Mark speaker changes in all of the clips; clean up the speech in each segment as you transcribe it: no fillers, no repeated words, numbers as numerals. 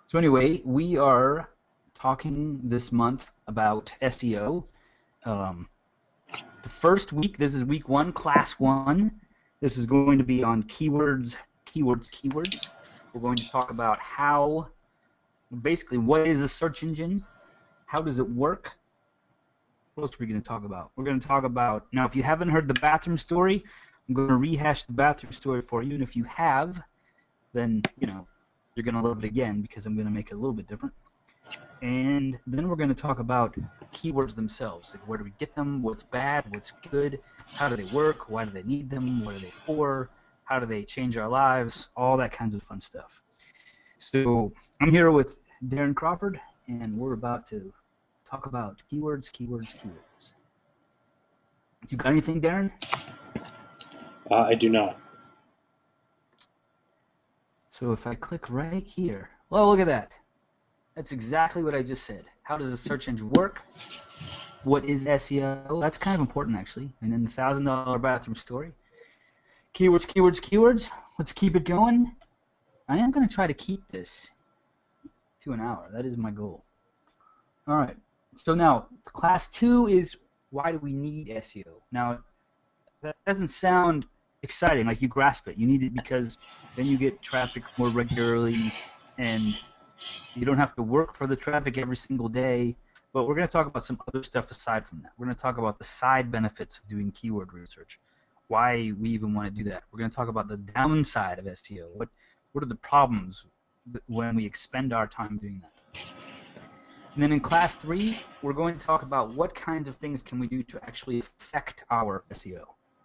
Speaker 1: So anyway, we are talking this month about SEO. Um, the first week, this is week 1, class 1. This is going to be on keywords. We're going to talk about basically what is a search engine, how does it work. What else are we going to talk about? We're going to talk about, now if you haven't heard the bathroom story, I'm going to rehash the bathroom story for you, and if you have, then, you're going to love it again because I'm going to make it a little bit different. And then we're going to talk about keywords themselves. Like, where do we get them? What's bad? What's good? How do they work? Why do they need them? What are they for? How do they change our lives? All that kinds of fun stuff. So I'm here with Darren Crawford, and we're about to talk about keywords. You got anything, Darren?
Speaker 2: I do not.
Speaker 1: So if I click right here, well, look at that. That's exactly what I just said. How does a search engine work? What is SEO? That's kind of important, actually. And then the $1,000 bathroom story. Keywords. Let's keep it going. I am going to try to keep this to an hour. That is my goal. All right. So now, class 2 is why do we need SEO? Now, that doesn't sound exciting, like you grasp it. You need it because then you get traffic more regularly, and you don't have to work for the traffic every single day. But we're going to talk about some other stuff aside from that. We're going to talk about the side benefits of doing keyword research, why we even want to do that. We're going to talk about the downside of SEO. What are the problems when we expend our time doing that? And then in class 3, we're going to talk about what kinds of things can we do to actually affect our SEO.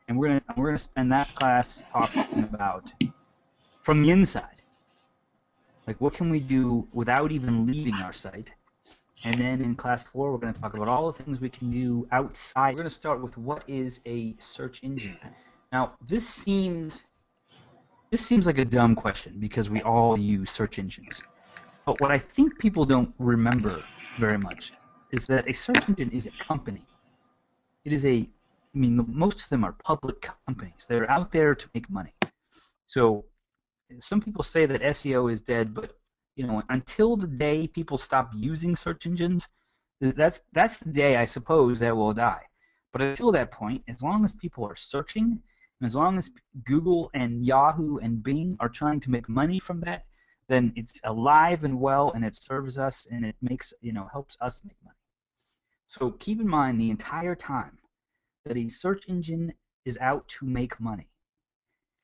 Speaker 1: And we're going to spend that class talking about from the inside. Like, what can we do without even leaving our site? And then in class 4, we're going to talk about all the things we can do outside. We're going to start with what is a search engine. Now, this seems like a dumb question because we all use search engines. But what I think people don't remember very much is that a search engine is a company. It is most of them are public companies. They're out there to make money. So some people say that SEO is dead, but until the day people stop using search engines, that's the day, I suppose, that will die. But until that point, as long as people are searching, and as long as Google and Yahoo and Bing are trying to make money from that, then it's alive and well, and it serves us, and it makes helps us make money. So keep in mind the entire time that a search engine is out to make money.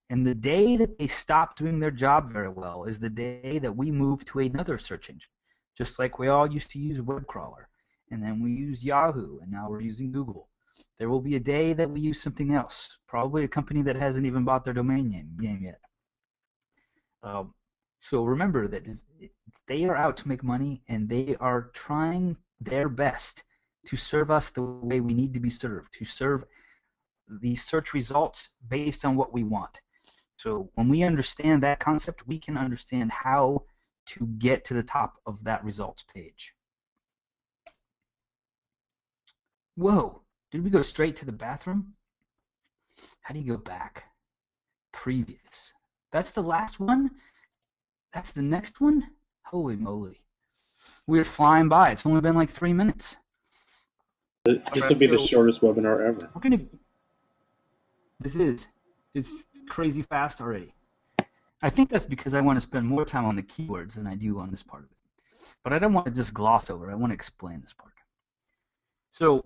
Speaker 1: And the day that they stop doing their job very well is the day that we move to another search engine. Just like we all used to use web crawler, and then we used Yahoo, and now we're using Google. There will be a day that we use something else, probably a company that hasn't even bought their domain name yet. So remember that they are out to make money, and they are trying their best to serve us the way we need to be served, to serve the search results based on what we want. So when we understand that concept, we can understand how to get to the top of that results page. Whoa, did we go straight to the bathroom? How do you go back? Previous. That's the last one? That's the next one? Holy moly. We're flying by. It's only been like 3 minutes.
Speaker 2: This will be the shortest webinar ever.
Speaker 1: It's crazy fast already. I think that's because I want to spend more time on the keywords than I do on this part of it. But I don't want to just gloss over it. I want to explain this part. So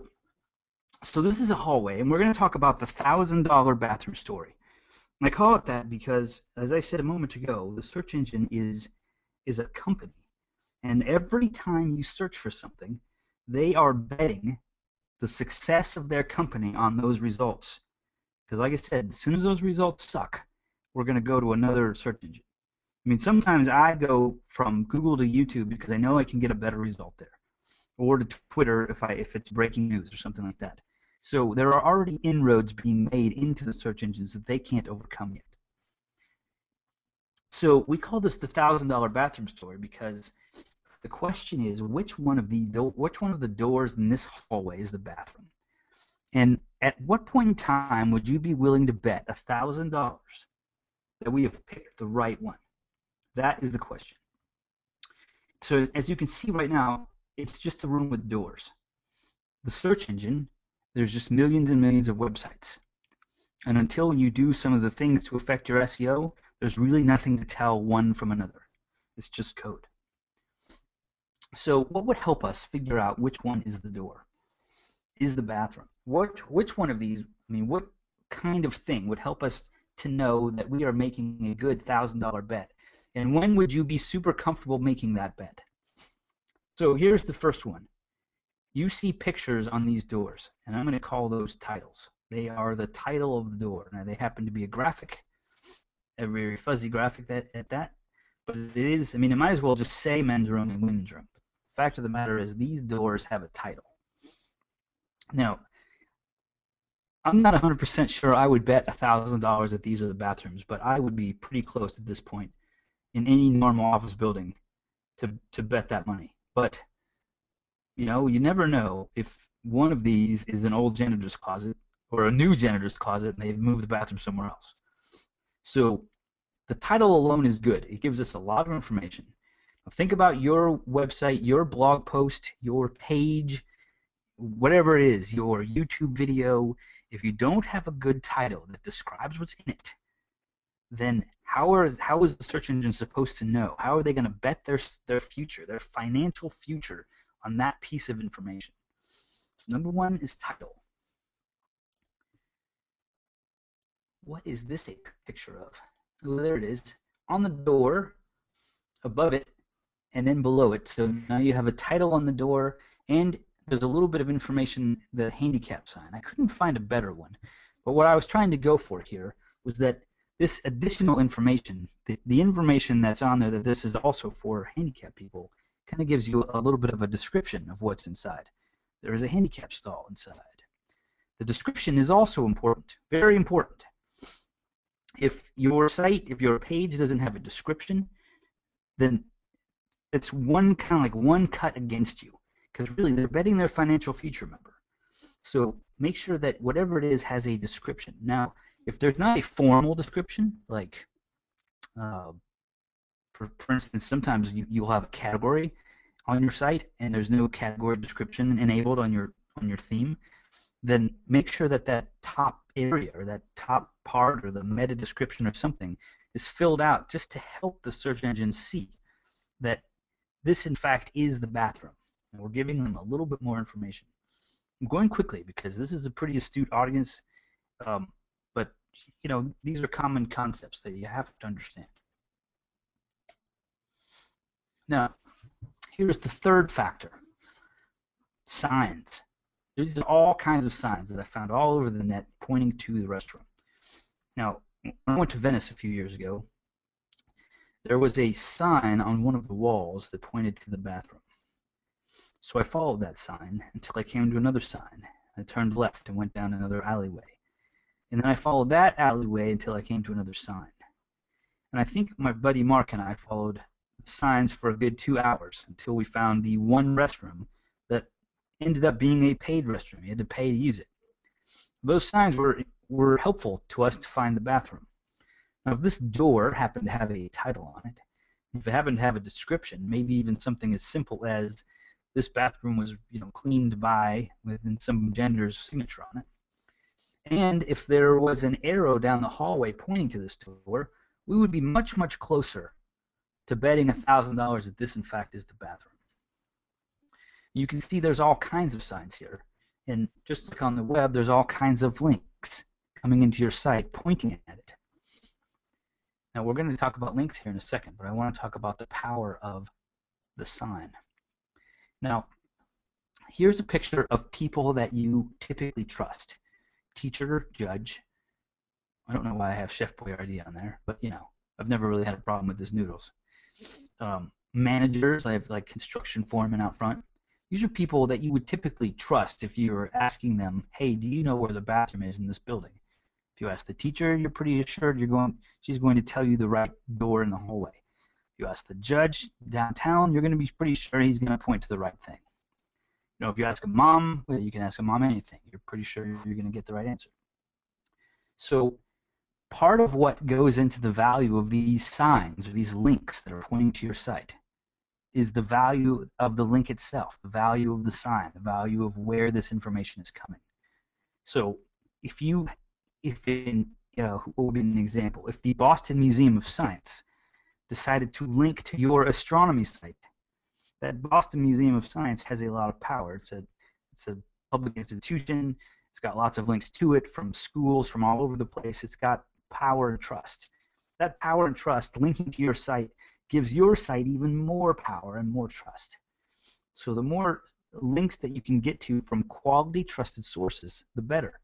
Speaker 1: this is a hallway, and we're going to talk about the $1,000 bathroom story. And I call it that because, as I said a moment ago, the search engine is a company. And every time you search for something, they are betting the success of their company on those results. Because like I said, as soon as those results suck, we're going to go to another search engine. I mean, sometimes I go from Google to YouTube because I know I can get a better result there, or to Twitter if it's breaking news or something like that. So there are already inroads being made into the search engines that they can't overcome yet. So we call this the $1,000 bathroom story because the question is which one of the doors in this hallway is the bathroom. And at what point in time would you be willing to bet $1,000 that we have picked the right one? That is the question. So as you can see right now, it's just a room with doors. The search engine, there's just millions and millions of websites. And until you do some of the things to affect your SEO, there's really nothing to tell one from another. It's just code. So what would help us figure out which one is the door, is the bathroom? Which one of these, I mean, what kind of thing would help us to know that we are making a good $1,000 bet? And when would you be super comfortable making that bet? So here's the first one. You see pictures on these doors, and I'm going to call those titles. They are the title of the door. Now, they happen to be a graphic, a very fuzzy graphic at that, but it is, I mean, it might as well just say men's room and women's room. The fact of the matter is these doors have a title. Now, I'm not 100% sure I would bet $1,000 that these are the bathrooms, but I would be pretty close at this point in any normal office building to bet that money. But, you know, you never know if one of these is an old janitor's closet or a new janitor's closet and they've moved the bathroom somewhere else. So the title alone is good. It gives us a lot of information. Now think about your website, your blog post, your page, whatever it is, your YouTube video. If you don't have a good title that describes what's in it, then how is the search engine supposed to know? How are they going to bet their future, their financial future, on that piece of information? So number one is title. What is this a picture of? Oh, there it is. On the door, above it, and then below it. So now you have a title on the door, and there's a little bit of information, the handicap sign. I couldn't find a better one. But what I was trying to go for here was that this additional information, the information that's on there that this is also for handicapped people, kind of gives you a little bit of a description of what's inside. There is a handicap stall inside. The description is also important, very important. If your site, if your page doesn't have a description, then it's kind of like one cut against you, because really they're betting their financial future, remember. So make sure that whatever it is has a description. Now, if there's not a formal description, like for instance, sometimes you'll have a category on your site and there's no category description enabled on your theme, then make sure that that top area or that top part or the meta description or something is filled out just to help the search engine see that this in fact is the bathroom. And we're giving them a little bit more information. I'm going quickly because this is a pretty astute audience, but you know, these are common concepts that you have to understand. Now, here's the third factor, signs. These are all kinds of signs that I found all over the net pointing to the restroom. Now, when I went to Venice a few years ago, there was a sign on one of the walls that pointed to the bathroom. So I followed that sign until I came to another sign. I turned left and went down another alleyway. And then I followed that alleyway until I came to another sign. And I think my buddy Mark and I followed signs for a good 2 hours until we found the one restroom that ended up being a paid restroom. You had to pay to use it. Those signs were helpful to us to find the bathroom. Now, if this door happened to have a title on it, if it happened to have a description, maybe even something as simple as this bathroom was, you know, cleaned by within some gender's signature on it, and if there was an arrow down the hallway pointing to this door, we would be much, much closer to betting $1,000 that this, in fact, is the bathroom. You can see there's all kinds of signs here, and just like on the web, there's all kinds of links coming into your site pointing at it. Now, we're going to talk about links here in a second, but I want to talk about the power of the sign. Now, here's a picture of people that you typically trust. Teacher, judge. I don't know why I have Chef Boyardee on there, but, you know, I've never really had a problem with his noodles. Managers, I have like construction foreman out front. These are people that you would typically trust if you were asking them, hey, do you know where the bathroom is in this building? If you ask the teacher, you're pretty assured she's going to tell you the right door in the hallway. If you ask the judge downtown, you're going to be pretty sure he's going to point to the right thing. You know, if you ask a mom, well, you can ask a mom anything. You're pretty sure you're going to get the right answer. So part of what goes into the value of these signs or these links that are pointing to your site is the value of the link itself, the value of the sign, the value of where this information is coming. So if what would be an example? If the Boston Museum of Science decided to link to your astronomy site, that Boston Museum of Science has a lot of power. It's a public institution. It's got lots of links to it from schools from all over the place. It's got power and trust. That power and trust linking to your site gives your site even more power and more trust. So the more links that you can get to from quality trusted sources, the better.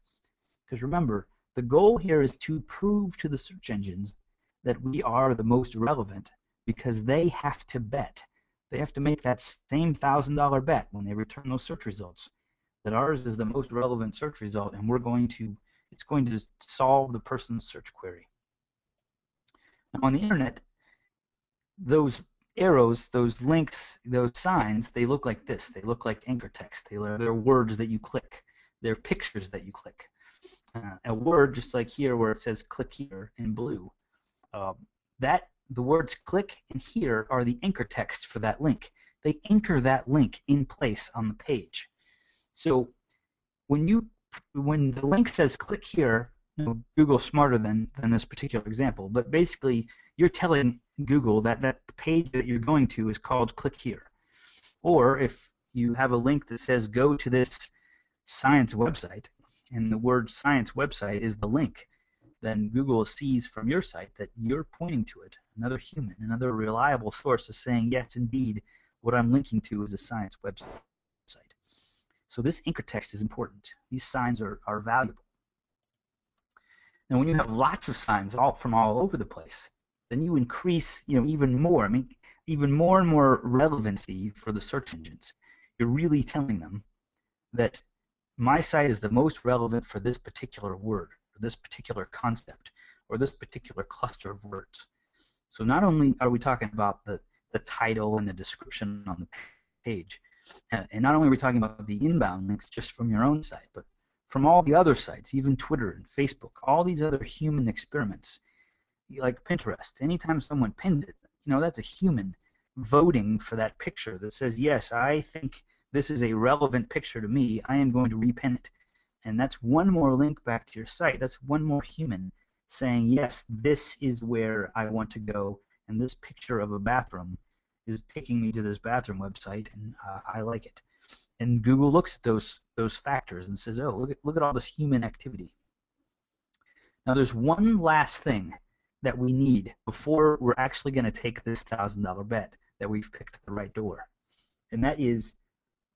Speaker 1: Because remember, the goal here is to prove to the search engines that we are the most relevant, because they have to bet. They have to make that same $1,000 bet when they return those search results, that ours is the most relevant search result, and it's going to solve the person's search query. Now on the internet, those arrows, those links, those signs, they look like this. They look like anchor text. They're words that you click. They're pictures that you click. A word, just like here where it says click here in blue, the words click and here are the anchor text for that link. They anchor that link in place on the page. So when the link says click here, Google's smarter than this particular example, but basically you're telling Google that the page that you're going to is called click here. Or if you have a link that says go to this science website, and the word science website is the link, then Google sees from your site that you're pointing to it. Another human, another reliable source is saying, yes, indeed, what I'm linking to is a science website. So this anchor text is important. These signs are valuable. Now, when you have lots of signs from all over the place, then you increase, even more. I mean, even more and more relevancy for the search engines. You're really telling them that my site is the most relevant for this particular word, or this particular concept, or this particular cluster of words. So not only are we talking about the title and the description on the page, and not only are we talking about the inbound links just from your own site, but from all the other sites, even Twitter and Facebook, all these other human experiments, like Pinterest. Anytime someone pins it, that's a human voting for that picture that says, yes, I think this is a relevant picture to me, I am going to repin it. And that's one more link back to your site. That's one more human saying, yes, this is where I want to go, and this picture of a bathroom is taking me to this bathroom website, and I like it. And Google looks at those factors and says, oh, look at all this human activity. Now there's one last thing that we need before we're actually going to take this $1,000 bet that we've picked the right door. And that is,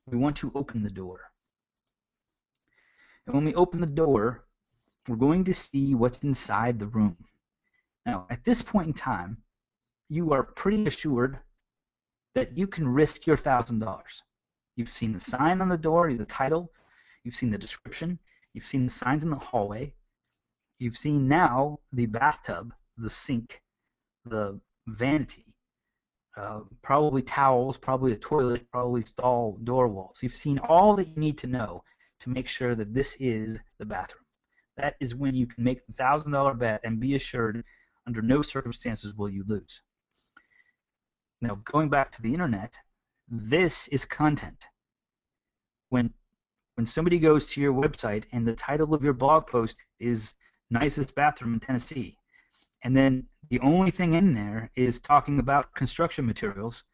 Speaker 1: we want to open the door. And when we open the door, we're going to see what's inside the room. Now, at this point in time, you are pretty assured that you can risk your $1,000. You've seen the sign on the door, the title, you've seen the description, you've seen the signs in the hallway, you've seen now the bathtub, the sink, the vanity, probably towels, probably a toilet, probably stall door walls. You've seen all that you need to know to make sure that this is the bathroom. That is when you can make the $1,000 bet and be assured under no circumstances will you lose. Now, going back to the internet, this is content. When somebody goes to your website and the title of your blog post is nicest bathroom in Tennessee, and then the only thing in there is talking about construction materials,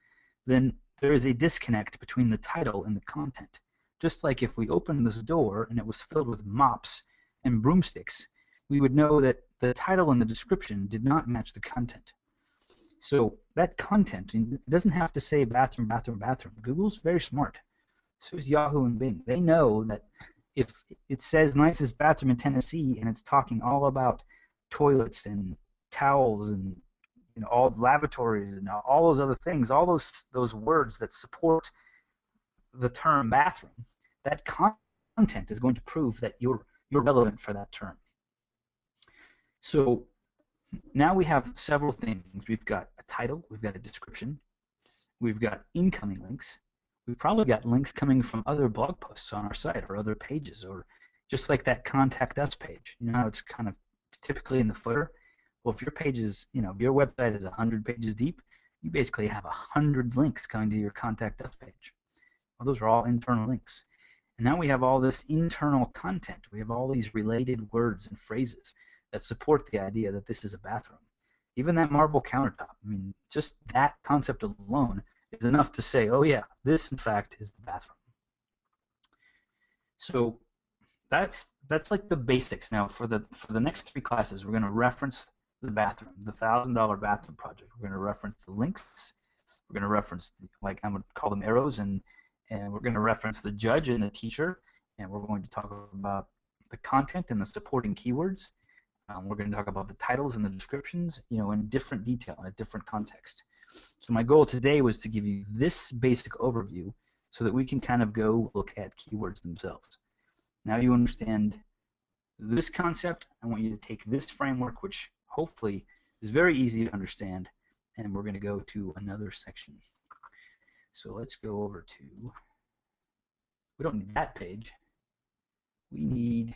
Speaker 1: then there is a disconnect between the title and the content. Just like if we opened this door and it was filled with mops and broomsticks, we would know that the title and the description did not match the content. So that content, it doesn't have to say bathroom, bathroom, bathroom. Google's very smart. So is Yahoo and Bing. They know that if it says nicest bathroom in Tennessee and it's talking all about toilets and towels and all lavatories and all those other things, all those words that support the term bathroom, that content is going to prove that you're relevant for that term. So now we have several things. We've got a title, we've got a description, we've got incoming links, we've probably got links coming from other blog posts on our site or other pages, or just like that contact us page. How it's kind of typically in the footer. Well, if your page is, if your website is 100 pages deep, you basically have 100 links coming to your Contact Us page. Well, those are all internal links. And now we have all this internal content. We have all these related words and phrases that support the idea that this is a bathroom. Even that marble countertop, I mean, just that concept alone is enough to say, oh yeah, this in fact is the bathroom. So that's like the basics. Now for the next 3 classes, we're going to reference the bathroom, the $1,000 bathroom project. We're going to reference the links. We're going to reference like I'm going to call them arrows, and we're going to reference the judge and the teacher, and we're going to talk about the content and the supporting keywords. We're going to talk about the titles and the descriptions, in different detail, in a different context. So my goal today was to give you this basic overview so that we can kind of go look at keywords themselves. Now you understand this concept. I want you to take this framework, which hopefully is very easy to understand, and we're going to go to another section. So let's go over to, we don't need that page. We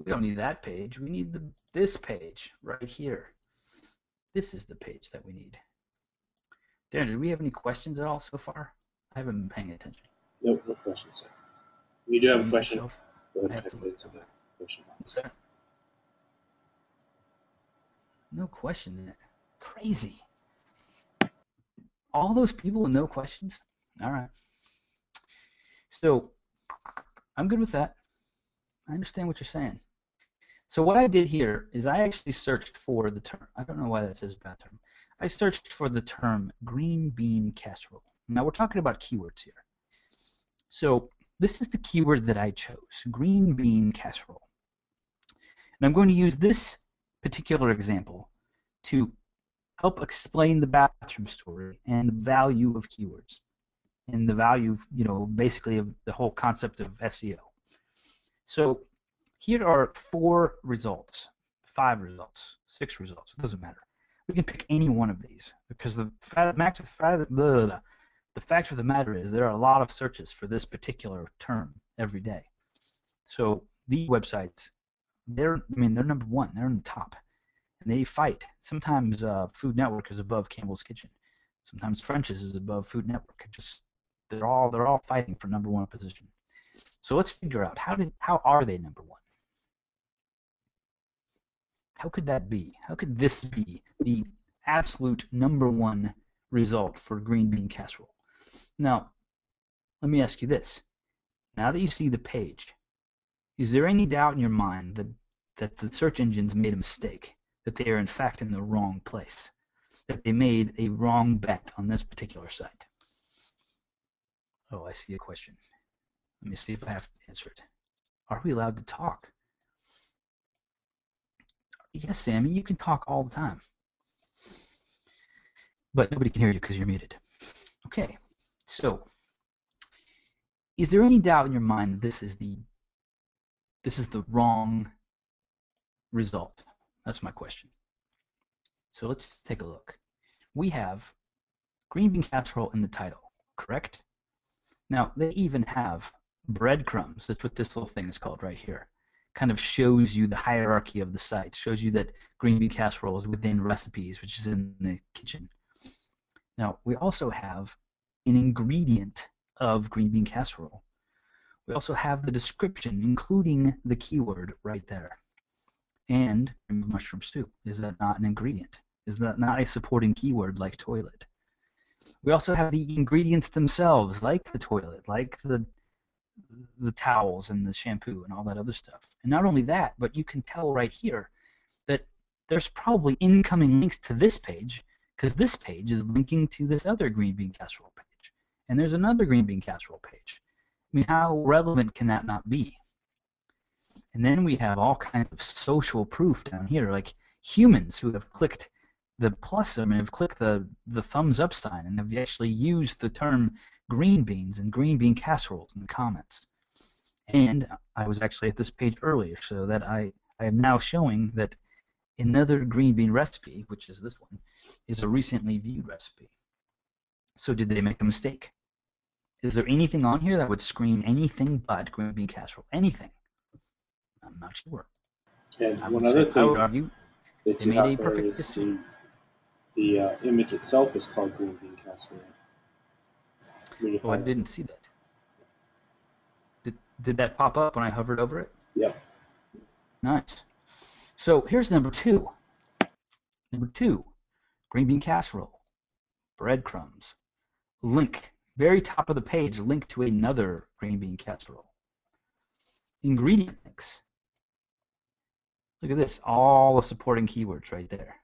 Speaker 1: don't need that page. We need this page right here. This is the page that we need. Darren, did we have any questions at all so far? I haven't been paying attention.
Speaker 2: Nope, no questions. You do have a question. Go ahead
Speaker 1: I have
Speaker 2: and
Speaker 1: to
Speaker 2: type
Speaker 1: look
Speaker 2: it into the question box.
Speaker 1: What's that? No questions. Crazy. All those people with no questions? All right. So I'm good with that. I understand what you're saying. So what I did here is I actually searched for the term. I don't know why that says bathroom. I searched for the term green bean casserole. Now we're talking about keywords here. So this is the keyword that I chose, green bean casserole. And I'm going to use this particular example to help explain the bathroom story and the value of keywords and the value, basically of the whole concept of SEO. So here are 4 results, 5 results, 6 results. It doesn't matter. We can pick any one of these because the fact of the matter is there are a lot of searches for this particular term every day. So these websites, they're number 1. They're in the top, and they fight. Sometimes Food Network is above Campbell's Kitchen. Sometimes French's is above Food Network. They're all fighting for number 1 position. So let's figure out how are they number 1? How could that be? How could this be the absolute number 1 result for green bean casserole? Now, let me ask you this. Now that you see the page, is there any doubt in your mind that the search engines made a mistake, that they are in fact in the wrong place, that they made a wrong bet on this particular site? Oh, I see a question. Let me see if I have to answer it. Are we allowed to talk? Yes, Sammy, you can talk all the time. But nobody can hear you because you're muted. Okay, so is there any doubt in your mind that this is the wrong result? That's my question. So let's take a look. We have green bean casserole in the title, correct? Now, they even have breadcrumbs. That's what this little thing is called right here. Kind of shows you the hierarchy of the site, shows you that green bean casserole is within recipes, which is in the kitchen. Now, we also have an ingredient of green bean casserole. We also have the description, including the keyword right there. And mushroom stew. Is that not an ingredient? Is that not a supporting keyword like toilet? We also have the ingredients themselves, like the toilet, like the towels and the shampoo and all that other stuff. And not only that, but you can tell right here that there's probably incoming links to this page because this page is linking to this other green bean casserole page. And there's another green bean casserole page. I mean, how relevant can that not be? And then we have all kinds of social proof down here, like humans who have clicked the plus sign, have clicked the thumbs up sign, and have actually used the term green beans and green bean casseroles in the comments. And I was actually at this page earlier, so that I am now showing that another green bean recipe, which is this one, is a recently viewed recipe. So did they make a mistake? Is there anything on here that would scream anything but green bean casserole? Anything? I'm not sure.
Speaker 2: And one other thing
Speaker 1: I would argue
Speaker 2: that
Speaker 1: they
Speaker 2: you
Speaker 1: made
Speaker 2: have
Speaker 1: a
Speaker 2: there
Speaker 1: perfect
Speaker 2: is
Speaker 1: decision.
Speaker 2: The image itself is called green bean casserole.
Speaker 1: Oh, I didn't see that. Did that pop up when I hovered over it?
Speaker 2: Yep.
Speaker 1: Nice. So here's number 2. Number 2, green bean casserole, breadcrumbs, link, very top of the page, link to another green bean casserole. Ingredient links. Look at this, all the supporting keywords right there.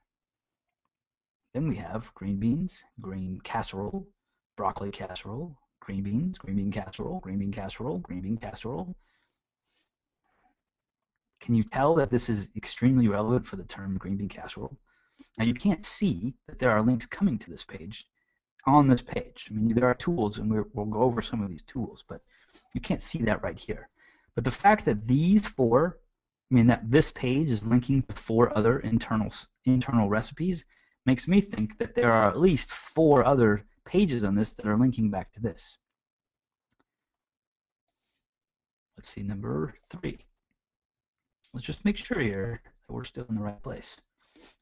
Speaker 1: Then we have green beans, green casserole, broccoli casserole, green beans, green bean casserole, green bean casserole, green bean casserole. Can you tell that this is extremely relevant for the term green bean casserole? Now you can't see that there are links coming to this page on this page. I mean, there are tools, and we'll go over some of these tools, but you can't see that right here. But the fact that these 4, I mean, that this page is linking to 4 other internal recipes makes me think that there are at least 4 other pages on this that are linking back to this. Let's see, number 3. Let's just make sure here that we're still in the right place.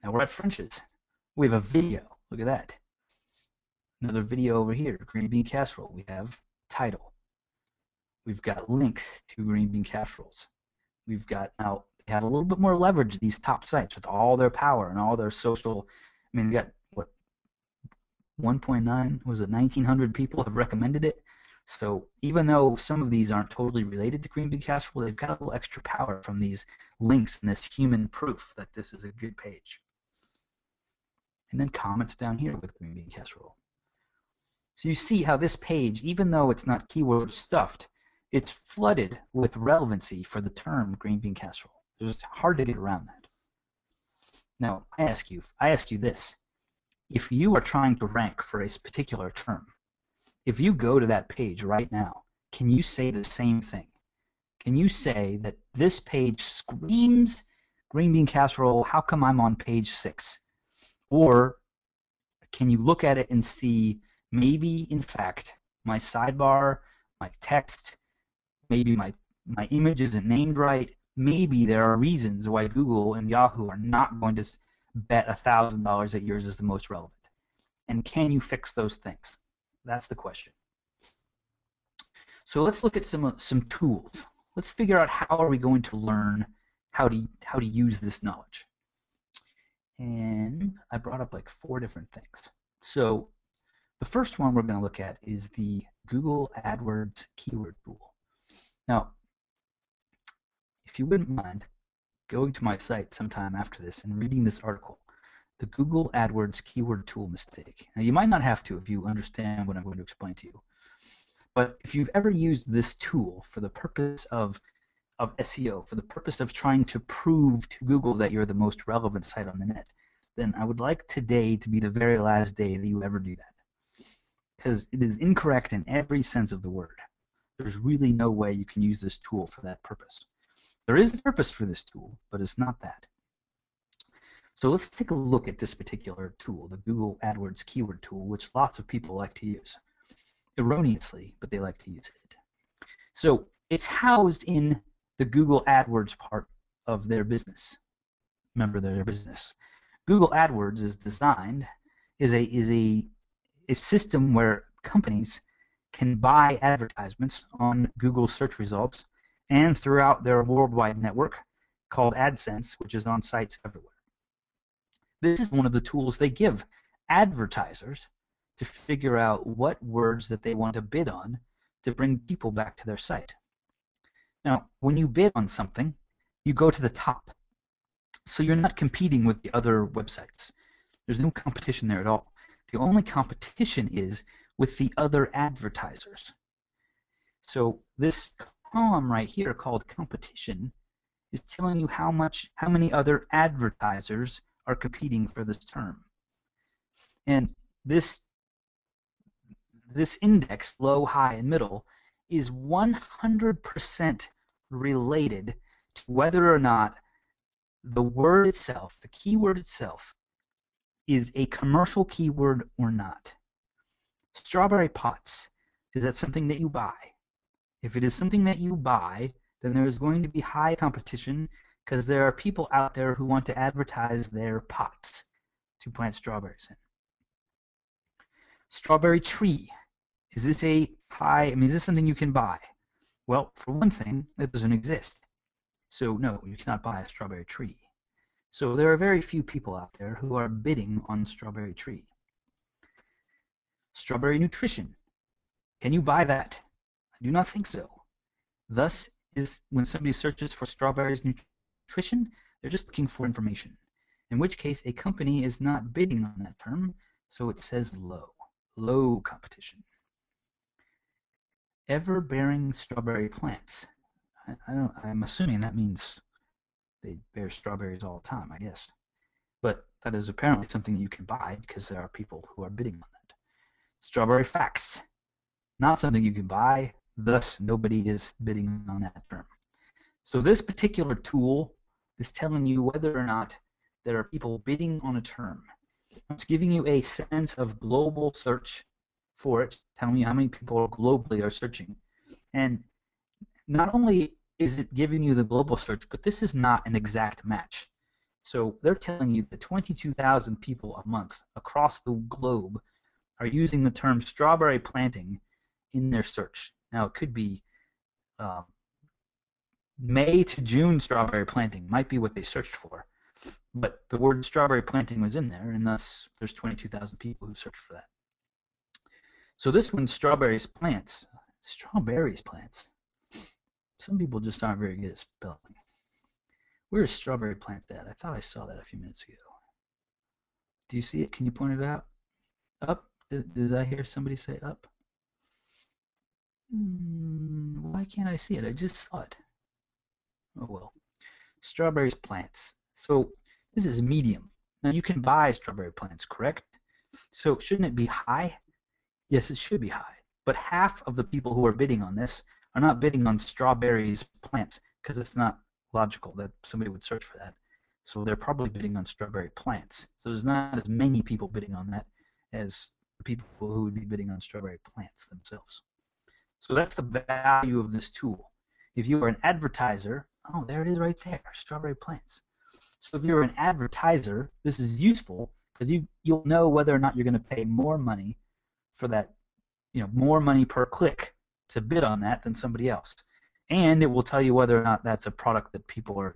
Speaker 1: Now we're at French's. We have a video. Look at that. Another video over here, green bean casserole. We have title. We've got links to green bean casseroles. We've got, now, they have a little bit more leverage, these top sites, with all their power and all their social. I mean, we got, what, 1.9, was it 1,900 people have recommended it? So even though some of these aren't totally related to green bean casserole, they've got a little extra power from these links and this human proof that this is a good page. And then comments down here with green bean casserole. So you see how this page, even though it's not keyword stuffed, it's flooded with relevancy for the term green bean casserole. It's just hard to get around that. Now, I ask you this. If you are trying to rank for a particular term, if you go to that page right now, can you say the same thing? Can you say that this page screams green bean casserole, how come I'm on page 6? Or can you look at it and see, maybe, in fact, my sidebar, my text, maybe my image isn't named right, maybe there are reasons why Google and Yahoo are not going to bet $1,000 that yours is the most relevant. And can you fix those things? That's the question. So let's look at some tools. Let's figure out how are we going to learn how to use this knowledge. And I brought up like 4 different things. So the first one we're going to look at is the Google AdWords keyword tool. Now, if you wouldn't mind going to my site sometime after this and reading this article, the Google AdWords keyword tool mistake. Now, you might not have to if you understand what I'm going to explain to you. But if you've ever used this tool for the purpose of SEO, for the purpose of trying to prove to Google that you're the most relevant site on the net, then I would like today to be the very last day that you ever do that. Because it is incorrect in every sense of the word. There's really no way you can use this tool for that purpose. There is a purpose for this tool, but it's not that. So let's take a look at this particular tool, the Google AdWords keyword tool, which lots of people like to use. Erroneously, but they like to use it. So it's housed in the Google AdWords part of their business. Remember, their business. Google AdWords is designed, is a system where companies can buy advertisements on Google search results and throughout their worldwide network called AdSense, which is on sites everywhere. This is one of the tools they give advertisers to figure out what words that they want to bid on to bring people back to their site. Now, when you bid on something, you go to the top. So you're not competing with the other websites. There's no competition there at all. The only competition is with the other advertisers. So this column right here called competition is telling you how many other advertisers are competing for this term. And this index, low, high, and middle, is 100% related to whether or not the word itself, the keyword itself, is a commercial keyword or not. Strawberry pots, is that something that you buy? If it is something that you buy, then there is going to be high competition because there are people out there who want to advertise their pots to plant strawberries in. Strawberry tree. Is this a pie? I mean, is this something you can buy? Well, for one thing, it doesn't exist. So no, you cannot buy a strawberry tree. So there are very few people out there who are bidding on strawberry tree. Strawberry nutrition. Can you buy that? I do not think so. Thus, when somebody searches for strawberries nutrition, they're just looking for information, in which case a company is not bidding on that term, so it says low competition. Ever-bearing strawberry plants. I'm assuming that means they bear strawberries all the time, I guess. But that is apparently something you can buy because there are people who are bidding on that. Strawberry facts. Not something you can buy, thus nobody is bidding on that term. So this particular tool is telling you whether or not there are people bidding on a term. It's giving you a sense of global search for it, telling you how many people globally are searching. And not only is it giving you the global search, but this is not an exact match. So they're telling you that 22,000 people a month across the globe are using the term strawberry planting in their search. Now it could be May to June strawberry planting might be what they searched for, but the word strawberry planting was in there, and thus there's 22,000 people who searched for that. So this one, strawberries plants. Some people just aren't very good at spelling. Where is strawberry plants at? I thought I saw that a few minutes ago. Do you see it? Can you point it out? Up? Did I hear somebody say up? Why can't I see it? I just saw it. Oh well. Strawberries plants. So this is medium. Now you can buy strawberry plants, correct? So shouldn't it be high? Yes, it should be high. But half of the people who are bidding on this are not bidding on strawberries plants because it's not logical that somebody would search for that. So they're probably bidding on strawberry plants. So there's not as many people bidding on that as the people who would be bidding on strawberry plants themselves. So that's the value of this tool. If you are an advertiser, oh, there it is right there, strawberry plants. So if you're an advertiser, this is useful because you'll know whether or not you're going to pay more money for that, more money per click to bid on that than somebody else. And it will tell you whether or not that's a product that people are,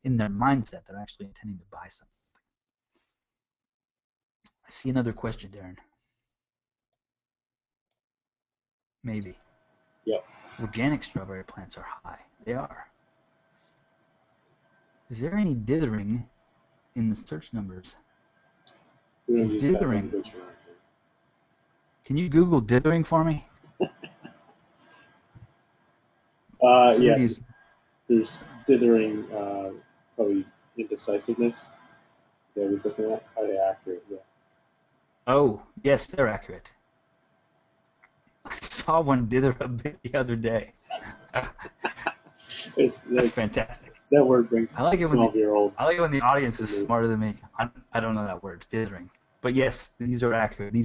Speaker 1: in their mindset, they're actually intending to buy something. I see another question, Darren. Maybe.
Speaker 2: Yep.
Speaker 1: Organic strawberry plants are high. They are. Is there any dithering in the search numbers?
Speaker 2: We don't use
Speaker 1: Dithering.
Speaker 2: that language around here.
Speaker 1: Can you Google dithering for me?
Speaker 2: Yeah. There's dithering, probably indecisiveness. That was looking at. Are they accurate? Yeah.
Speaker 1: Oh, yes, they're accurate. I saw one dither a bit the other day. That's fantastic.
Speaker 2: That word brings
Speaker 1: I like it when
Speaker 2: 12-year-old.
Speaker 1: I like it when the audience is smarter than me. I don't know that word, dithering. But yes, these are accurate.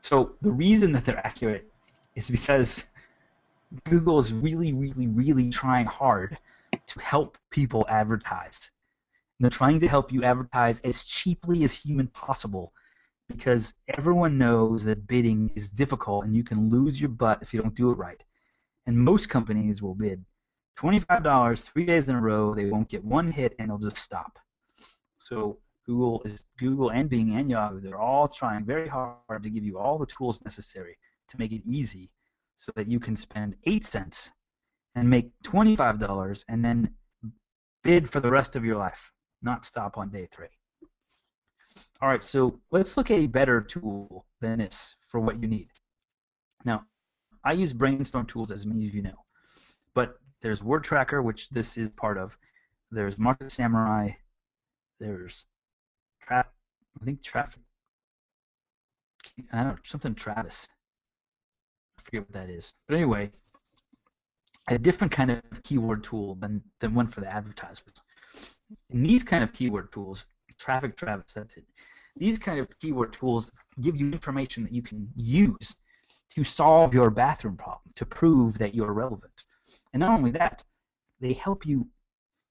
Speaker 1: So the reason that they're accurate is because Google is really, really, really trying hard to help people advertise. And they're trying to help you advertise as cheaply as human possible because everyone knows that bidding is difficult and you can lose your butt if you don't do it right. And most companies will bid $25 3 days in a row. They won't get one hit and they'll just stop. So Google and Bing and Yahoo, they're all trying very hard to give you all the tools necessary to make it easy so that you can spend 8 cents and make $25 and then bid for the rest of your life, not stop on day 3. All right, so let's look at a better tool than this for what you need. Now, I use Brainstorm tools, as many of you know, but there's Word Tracker, which this is part of. There's Market Samurai. There's Traffic. I don't know, something Travis. I forget what that is. But anyway, a different kind of keyword tool than one for the advertisers. And these kind of keyword tools, Traffic Travis, that's it. These kind of keyword tools give you information that you can use to solve your bathroom problem, to prove that you're relevant. And not only that, they help you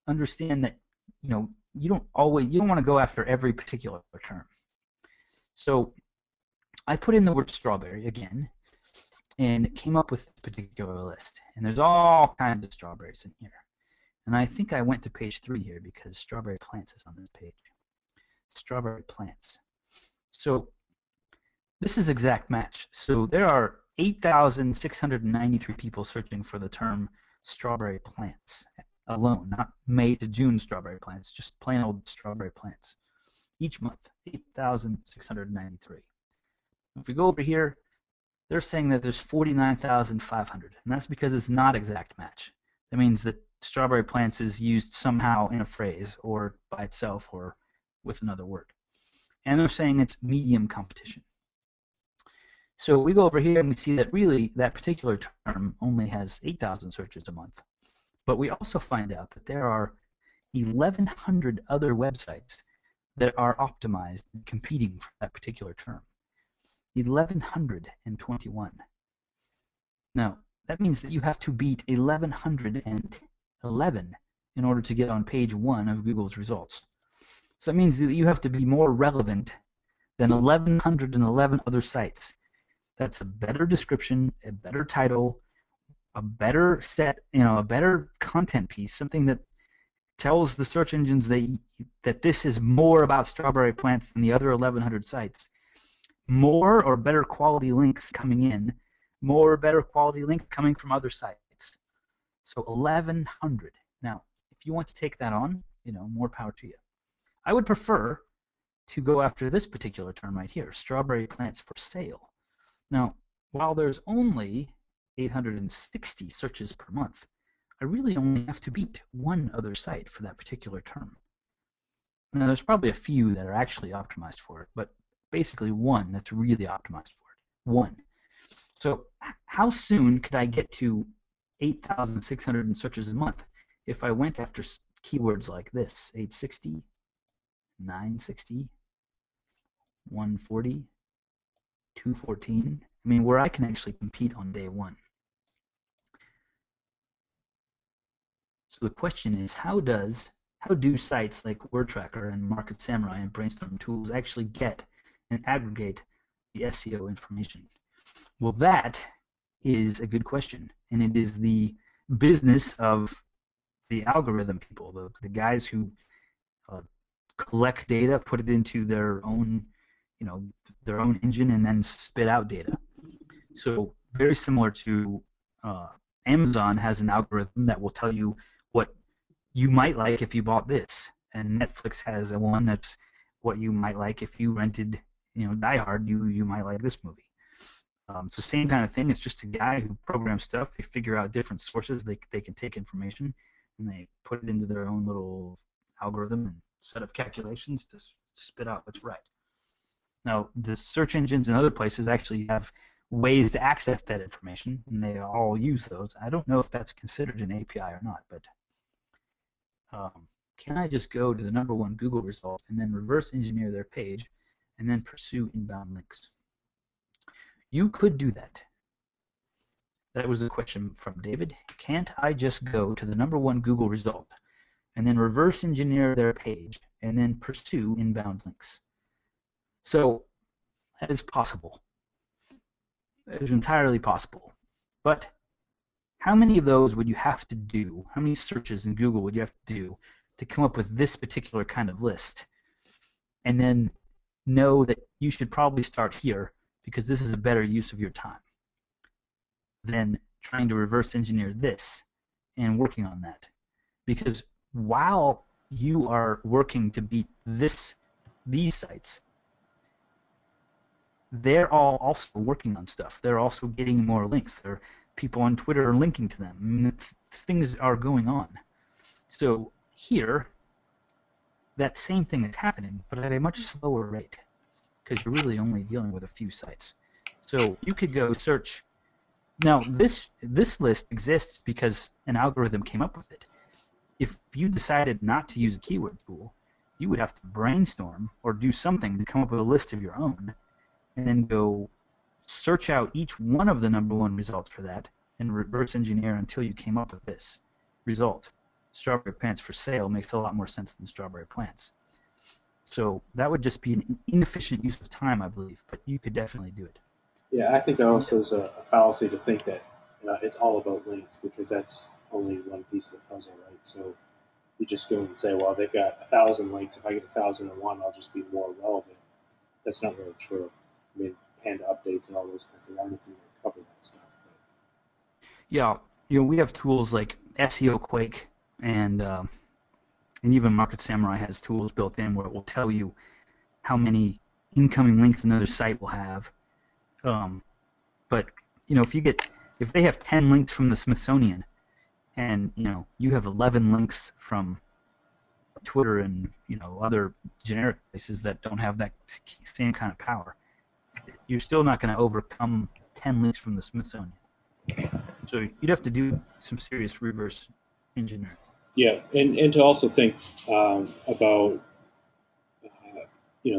Speaker 1: understand that you don't want to go after every particular term. So I put in the word strawberry again, and it came up with a particular list. And there's all kinds of strawberries in here. And I think I went to page 3 here because strawberry plants is on this page. Strawberry plants. So this is exact match. So there are 8,693 people searching for the term strawberry plants alone, not May to June strawberry plants, just plain old strawberry plants. Each month, 8,693. If we go over here, they're saying that there's 49,500, and that's because it's not exact match. That means that strawberry plants is used somehow in a phrase, or by itself, or with another word. And they're saying it's medium competition. So we go over here and we see that really that particular term only has 8,000 searches a month. But we also find out that there are 1,100 other websites that are optimized and competing for that particular term. 1,121. Now, that means that you have to beat 1,111 in order to get on page 1 of Google's results. So that means that you have to be more relevant than 1,111 other sites. That's a better description, a better title, a better set, a better content piece, something that tells the search engines that this is more about strawberry plants than the other 1,100 sites. More or better quality links coming in, more or better quality link coming from other sites. So 1,100. Now, if you want to take that on, more power to you. I would prefer to go after this particular term right here, strawberry plants for sale. Now, while there's only 860 searches per month, I really only have to beat one other site for that particular term. Now, there's probably a few that are actually optimized for it, but basically one that's really optimized for it. One. So how soon could I get to 8,600 searches a month if I went after keywords like this? 860, 960, 140, 214. I mean, where I can actually compete on day 1. So the question is, how do sites like WordTracker and Market Samurai and Brainstorm Tools actually get and aggregate the SEO information? Well, that is a good question, and it is the business of the algorithm people, the guys who collect data, put it into their own, their own engine, and then spit out data. So very similar to Amazon has an algorithm that will tell you what you might like if you bought this, and Netflix has one that's what you might like if you rented, Die Hard. You might like this movie. It's the same kind of thing. It's just a guy who programs stuff. They figure out different sources they can take information, and they put it into their own little algorithm and set of calculations to spit out what's right. Now, the search engines and other places actually have ways to access that information, and they all use those. I don't know if that's considered an API or not, but can I just go to the #1 Google result and then reverse engineer their page and then pursue inbound links? You could do that. That was a question from David. Can't I just go to the #1 Google result and then reverse engineer their page and then pursue inbound links? So that is possible. It is entirely possible. But how many of those would you have to do? How many searches in Google would you have to do to come up with this particular kind of list? And then know that you should probably start here because this is a better use of your time than trying to reverse engineer this and working on that. Because while you are working to beat these sites, they're all also working on stuff. They're also getting more links. People on Twitter are linking to them. I mean, things are going on. So here, that same thing is happening, but at a much slower rate, because you're really only dealing with a few sites. So you could go search. Now, this list exists because an algorithm came up with it. If you decided not to use a keyword tool, you would have to brainstorm or do something to come up with a list of your own, and then go search out each one of the #1 results for that and reverse engineer until you came up with this result. Strawberry plants for sale makes a lot more sense than strawberry plants. So that would just be an inefficient use of time, I believe, but you could definitely do it.
Speaker 2: Yeah, I think that also is a fallacy to think that it's all about links, because that's only one piece of the puzzle, right? So you just go and say, well, they've got 1,000 links. If I get 1,001, I'll just be more relevant. That's not really true. I mean, Panda updates and all those kinds of things. I don't know if you cover that stuff.
Speaker 1: Yeah, we have tools like SEO Quake and even Market Samurai has tools built in where it will tell you how many incoming links another site will have. But if they have 10 links from the Smithsonian, and you have 11 links from Twitter and other generic places that don't have that same kind of power, you're still not going to overcome 10 links from the Smithsonian. So you'd have to do some serious reverse engineering.
Speaker 2: Yeah, and to also think about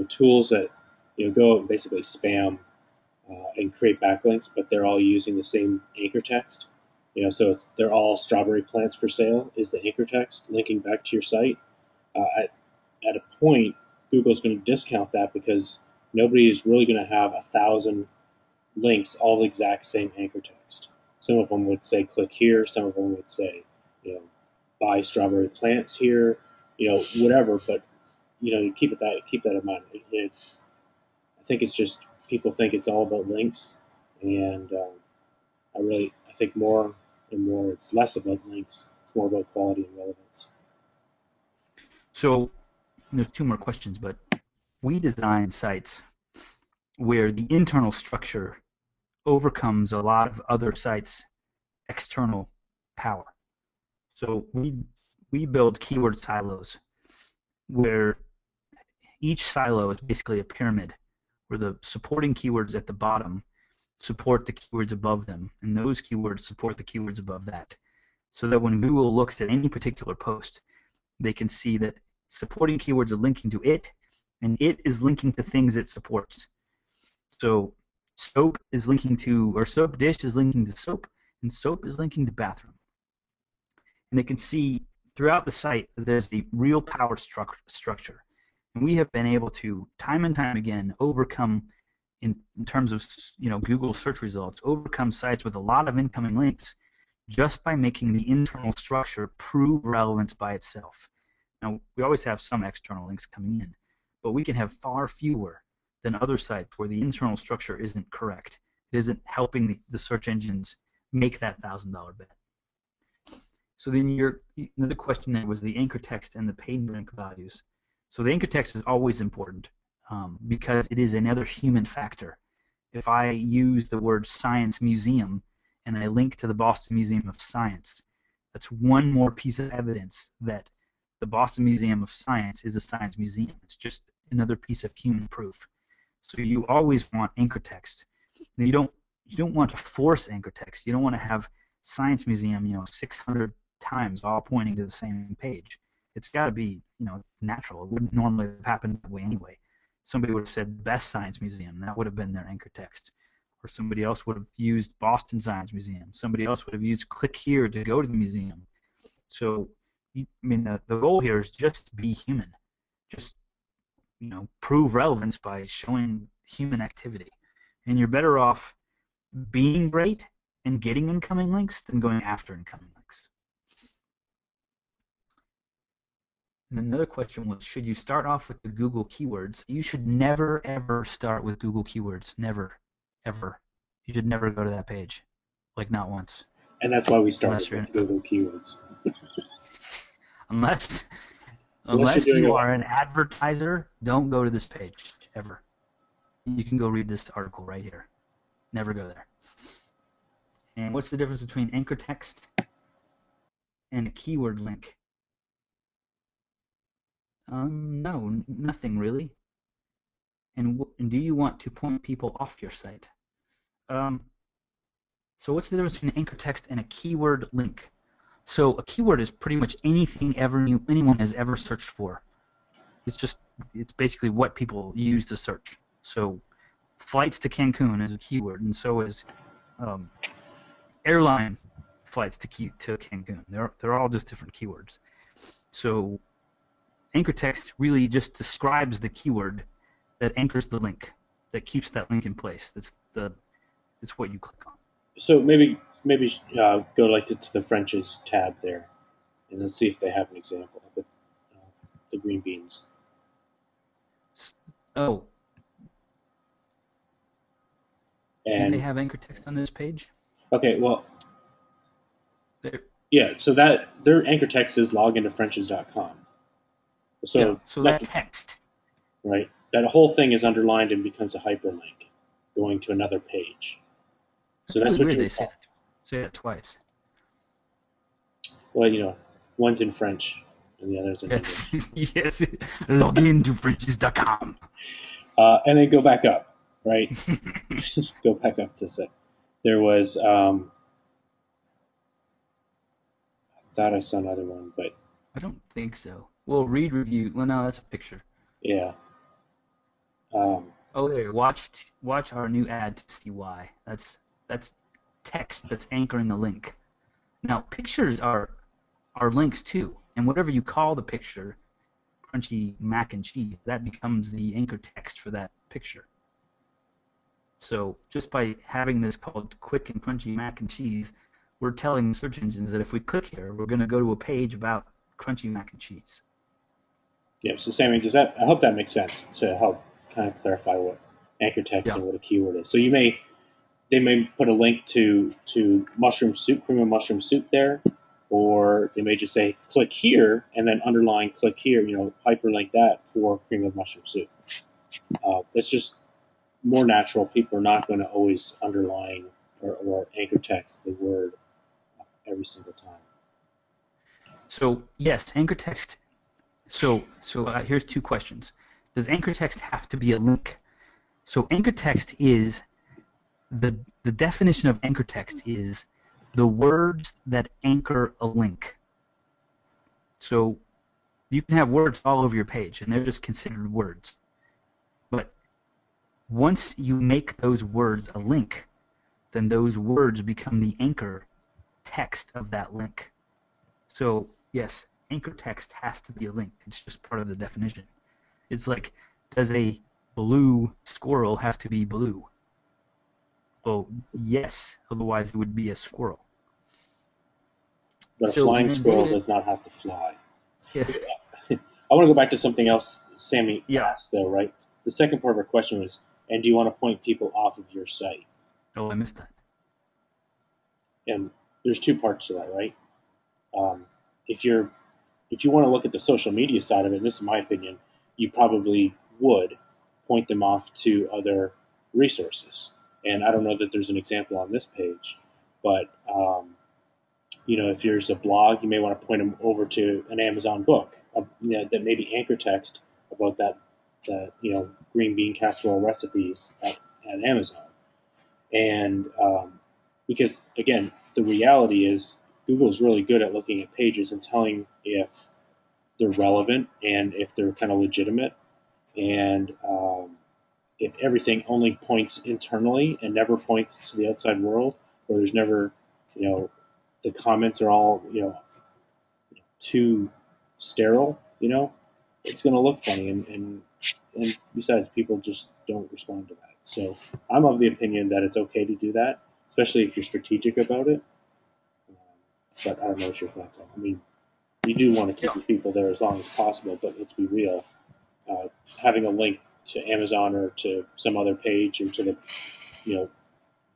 Speaker 2: tools that go and basically spam and create backlinks, but they're all using the same anchor text. So they're all strawberry plants for sale is the anchor text linking back to your site. At a point, Google's going to discount that because nobody is really going to have 1,000 links all the exact same anchor text. Some of them would say click here. Some of them would say buy strawberry plants here. Whatever. But you keep that in mind. I think it's just people think it's all about links, and I think more and more it's less about links. It's more about quality and relevance.
Speaker 1: So there's two more questions, but we design sites where the internal structure overcomes a lot of other sites' external power. So we build keyword silos where each silo is basically a pyramid where the supporting keywords at the bottom support the keywords above them, and those keywords support the keywords above that. So that when Google looks at any particular post, they can see that supporting keywords are linking to it, and it is linking to things it supports. So soap is linking to, or soap dish is linking to soap, and soap is linking to bathroom. And they can see throughout the site that there's the real power structure. And we have been able to, time and time again, overcome, in terms of Google search results, overcome sites with a lot of incoming links just by making the internal structure prove relevance by itself. Now, we always have some external links coming in, but we can have far fewer than other sites where the internal structure isn't correct. It isn't helping the search engines make that $1,000 bet. So then another question there was the anchor text and the page rank values. So the anchor text is always important because it is another human factor. If I use the word science museum and I link to the Boston Museum of Science, that's one more piece of evidence that the Boston Museum of Science is a science museum. It's just another piece of human proof. So you always want anchor text. Now you don't want to force anchor text. You don't want to have Science Museum, 600 times all pointing to the same page. It's got to be, natural. It wouldn't normally have happened that way anyway. Somebody would have said best science museum. That would have been their anchor text. Or somebody else would have used Boston Science Museum. Somebody else would have used click here to go to the museum. So, the goal here is just to be human. Just, prove relevance by showing human activity. And you're better off being great and getting incoming links than going after incoming links. And another question was, should you start off with the Google keywords? You should never, ever start with Google keywords. Never, ever. You should never go to that page. Like, not once.
Speaker 2: And that's why we started with Google keywords.
Speaker 1: Unless you are an advertiser, don't go to this page, ever. You can go read this article right here. Never go there. And what's the difference between anchor text and a keyword link? No, nothing really. And do you want to point people off your site? So what's the difference between anchor text and a keyword link? So a keyword is pretty much anything anyone has ever searched for. It's basically what people use to search. So flights to Cancun is a keyword, and so is airline flights to Cancun. They're all just different keywords. So anchor text really just describes the keyword that anchors the link, that keeps that link in place. It's what you click on.
Speaker 2: So maybe go like to the French's tab there, and then see if they have an example of it, the green beans.
Speaker 1: Oh.
Speaker 2: And
Speaker 1: do they have anchor text on this page?
Speaker 2: Okay, well,
Speaker 1: There.
Speaker 2: yeah. So that their anchor text is logintofrenches.com. So
Speaker 1: that text,
Speaker 2: right? That whole thing is underlined and becomes a hyperlink, going to another page. So that's
Speaker 1: really
Speaker 2: what
Speaker 1: weird.
Speaker 2: you
Speaker 1: They say that twice.
Speaker 2: Well, one's in French and the other's in English.
Speaker 1: Yes, logintofrenches.com.
Speaker 2: And then go back up, right? Go back up to set. There was, I thought I saw another one, but
Speaker 1: I don't think so. Well, read review. Well, no, that's a picture.
Speaker 2: Yeah.
Speaker 1: There. Watch our new ad to see why. That's text that's anchoring a link. Now, pictures are links too, and whatever you call the picture, crunchy mac and cheese, that becomes the anchor text for that picture. So just by having this called quick and crunchy mac and cheese, we're telling search engines that if we click here, we're going to go to a page about crunchy mac and cheese.
Speaker 2: Yeah. So Sammy, I hope that makes sense to help kind of clarify what anchor text and what a keyword is. So they may put a link to mushroom soup, cream of mushroom soup there, or they may just say click here and then underline click here, hyperlink that for cream of mushroom soup. That's just more natural. People are not going to always underline or anchor text the word every single time.
Speaker 1: So yes, anchor text. So here's two questions. Does anchor text have to be a link? So anchor text is the definition of anchor text is the words that anchor a link. So you can have words all over your page, and they're just considered words. But once you make those words a link, then those words become the anchor text of that link. So yes, anchor text has to be a link. It's just part of the definition. It's like, does a blue squirrel have to be blue? Well, yes, otherwise it would be a squirrel.
Speaker 2: But a flying squirrel does not have to fly.
Speaker 1: Yeah.
Speaker 2: I want to go back to something else Sammy asked, though, right? The second part of our question was, and do you want to point people off of your site?
Speaker 1: Oh, I missed that.
Speaker 2: And there's two parts to that, right? If you want to look at the social media side of it, and this is my opinion, you probably would point them off to other resources. And I don't know that there's an example on this page, but if there's a blog, you may want to point them over to an Amazon book that may be anchor text about that green bean casserole recipes at Amazon. And because, again, the reality is Google is really good at looking at pages and telling if they're relevant and if they're kind of legitimate. And if everything only points internally and never points to the outside world, or there's never, the comments are all, too sterile, it's going to look funny. And besides, people just don't respond to that. So I'm of the opinion that it's okay to do that, especially if you're strategic about it. But I don't know what your thoughts are. I mean, you do want to keep the people there as long as possible, but let's be real. Having a link to Amazon or to some other page or to the,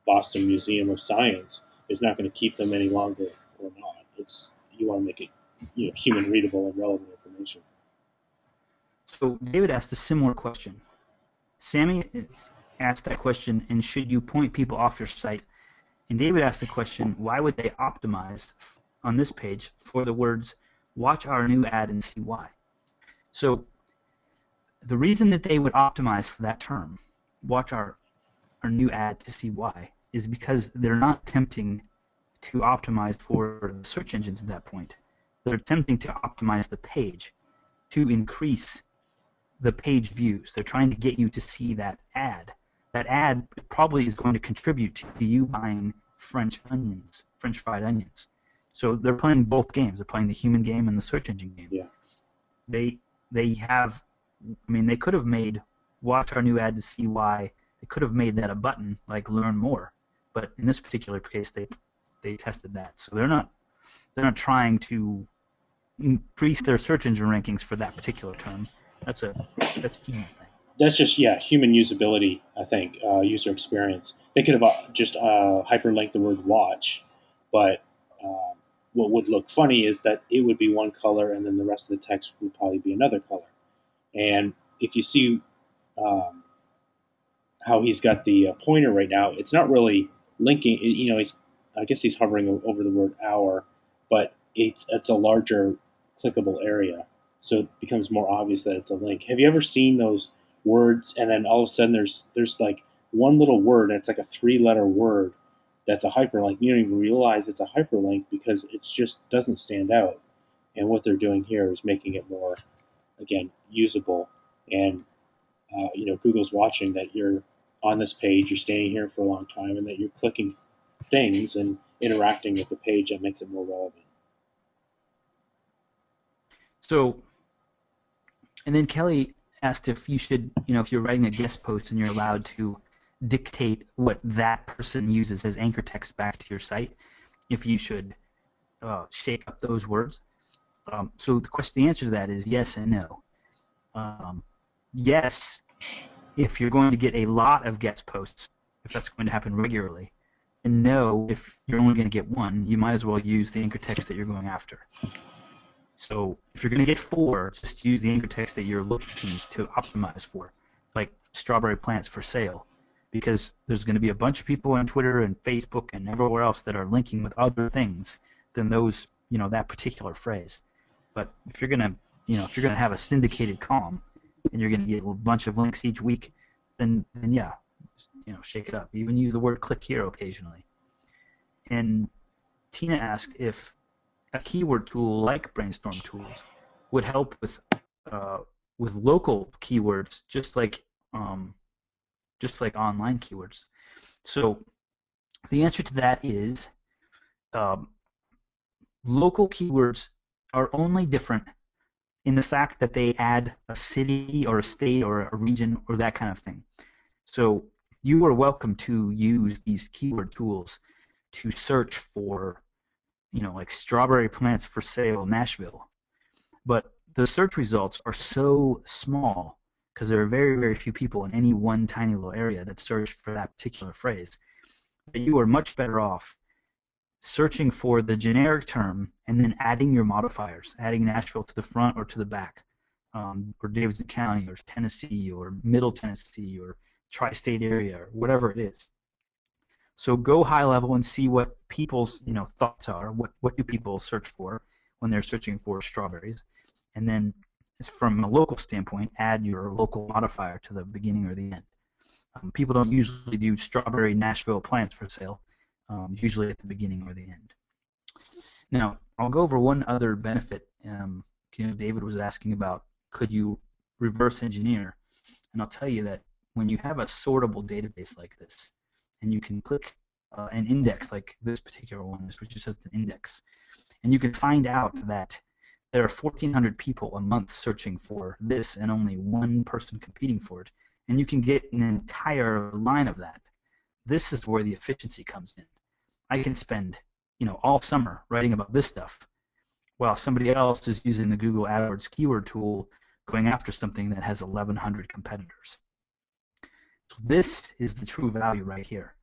Speaker 2: Boston Museum of Science is not going to keep them any longer or not. You want to make it, human readable and relevant information.
Speaker 1: So David asked a similar question. Sammy asked that question, and should you point people off your site? And David asked the question, why would they optimize on this page for the words, watch our new ad and see why? So the reason that they would optimize for that term, watch our new ad to see why, is because they're not attempting to optimize for the search engines at that point. They're attempting to optimize the page to increase the page views. They're trying to get you to see that ad. That ad probably is going to contribute to you buying French fried onions. So they're playing both games. They're playing the human game and the search engine game.
Speaker 2: Yeah.
Speaker 1: they have, I mean, they could have made watch our new ad to see why. They could have made that a button like learn more, but in this particular case, they tested that. So they're not trying to increase their search engine rankings for that particular term. That's a human thing.
Speaker 2: That's just human usability. I think user experience. They could have just hyperlinked the word watch, but what would look funny is that it would be one color and then the rest of the text would probably be another color. And if you see how he's got the pointer right now, it's not really linking. I guess he's hovering over the word hour, but it's a larger clickable area, so it becomes more obvious that it's a link. Have you ever seen those words and then all of a sudden there's like one little word and it's like a 3-letter word that's a hyperlink? You don't even realize it's a hyperlink because it just doesn't stand out. And what they're doing here is making it more, again, usable. And Google's watching that you're on this page, you're staying here for a long time, and that you're clicking things and interacting with the page that makes it more relevant.
Speaker 1: So, and then Kelly asked if you should, if you're writing a guest post and you're allowed to dictate what that person uses as anchor text back to your site, if you should shake up those words. So the answer to that is yes and no. Yes, if you're going to get a lot of guest posts, if that's going to happen regularly. And no, if you're only going to get one, you might as well use the anchor text that you're going after. So if you're going to get 4, just use the anchor text that you're looking to optimize for, like strawberry plants for sale, because there's going to be a bunch of people on Twitter and Facebook and everywhere else that are linking with other things than those, that particular phrase. But if you're going to, have a syndicated column and you're going to get a bunch of links each week, then yeah, shake it up. Even use the word click here occasionally. And Tina asked if a keyword tool like Brainstorm Tools would help with local keywords, just like online keywords. So the answer to that is local keywords are only different in the fact that they add a city or a state or a region or that kind of thing. So you are welcome to use these keyword tools to search for, like strawberry plants for sale, Nashville. But the search results are so small because there are very, very few people in any one tiny little area that search for that particular phrase, that you are much better off searching for the generic term and then adding your modifiers, adding Nashville to the front or to the back, or Davidson County or Tennessee or Middle Tennessee or tri-state area or whatever it is. So go high level and see what people's thoughts are. What do people search for when they're searching for strawberries? And then from a local standpoint, add your local modifier to the beginning or the end. People don't usually do strawberry Nashville plants for sale. Usually at the beginning or the end. Now, I'll go over one other benefit. David was asking about, could you reverse engineer? And I'll tell you that when you have a sortable database like this, and you can click an index like this particular one, which is just an index, and you can find out that there are 1,400 people a month searching for this and only one person competing for it, and you can get an entire line of that. This is where the efficiency comes in. I can spend, all summer writing about this stuff, while somebody else is using the Google AdWords keyword tool going after something that has 1,100 competitors. So this is the true value right here.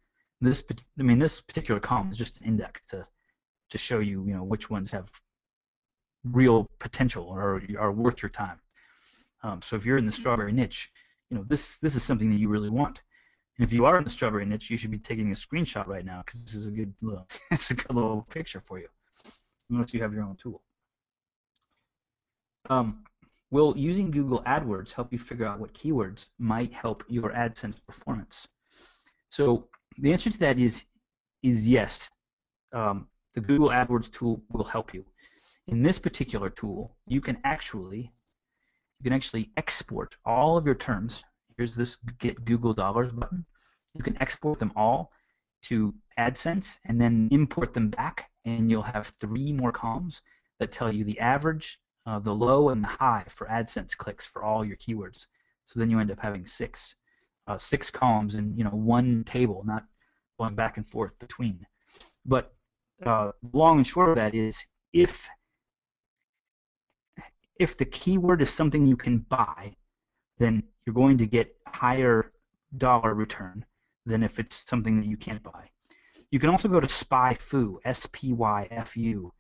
Speaker 1: This particular column is just an index to show you, which ones have real potential or are worth your time. So if you're in the strawberry niche, this is something that you really want. And if you are in the strawberry niche, you should be taking a screenshot right now because this is a good little picture for you, unless you have your own tool. Will using Google AdWords help you figure out what keywords might help your AdSense performance? So the answer to that is yes. The Google AdWords tool will help you. In this particular tool, you can actually export all of your terms. Here's this Get Google Dollars button. You can export them all to AdSense and then import them back, and you'll have 3 more columns that tell you the average the low and the high for AdSense clicks for all your keywords. So then you end up having six columns in one table, not going back and forth between. But long and short of that is if the keyword is something you can buy, then you're going to get higher dollar return than if it's something that you can't buy. You can also go to SpyFu, SPYFU.com,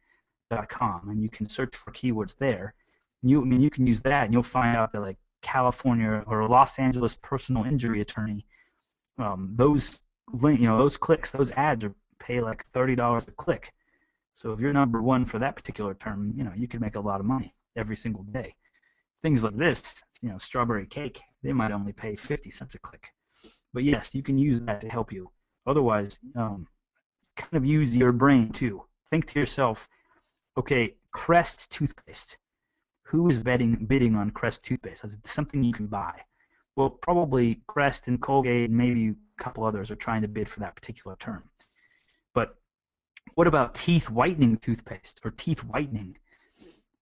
Speaker 1: and you can search for keywords there. You can use that, and you'll find out that like California or Los Angeles personal injury attorney, those clicks, those ads pay like $30 a click. So if you're number one for that particular term, you can make a lot of money every single day. Things like this, strawberry cake, they might only pay 50 cents a click. But yes, you can use that to help you. Otherwise, kind of use your brain too. Think to yourself, okay, Crest toothpaste. Who is bidding on Crest toothpaste? That's something you can buy. Well, probably Crest and Colgate and maybe a couple others are trying to bid for that particular term. But what about teeth whitening toothpaste or teeth whitening?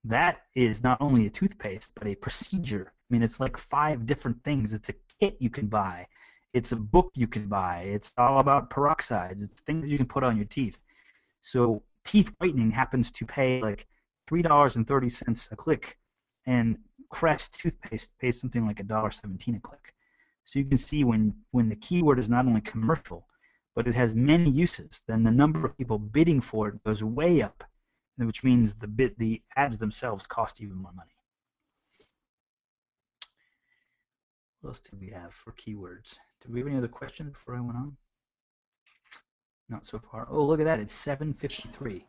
Speaker 1: That is not only a toothpaste, but a procedure. I mean, it's like 5 different things. It's a kit you can buy. It's a book you can buy. It's all about peroxides. It's things you can put on your teeth. So teeth whitening happens to pay like $3.30 a click, and Crest toothpaste pays something like $1.17 a click. So you can see when the keyword is not only commercial, but it has many uses, then the number of people bidding for it goes way up, which means the ads themselves cost even more money. What else do we have for keywords? Do we have any other questions before I went on? Not so far. Oh, look at that. It's 7:53.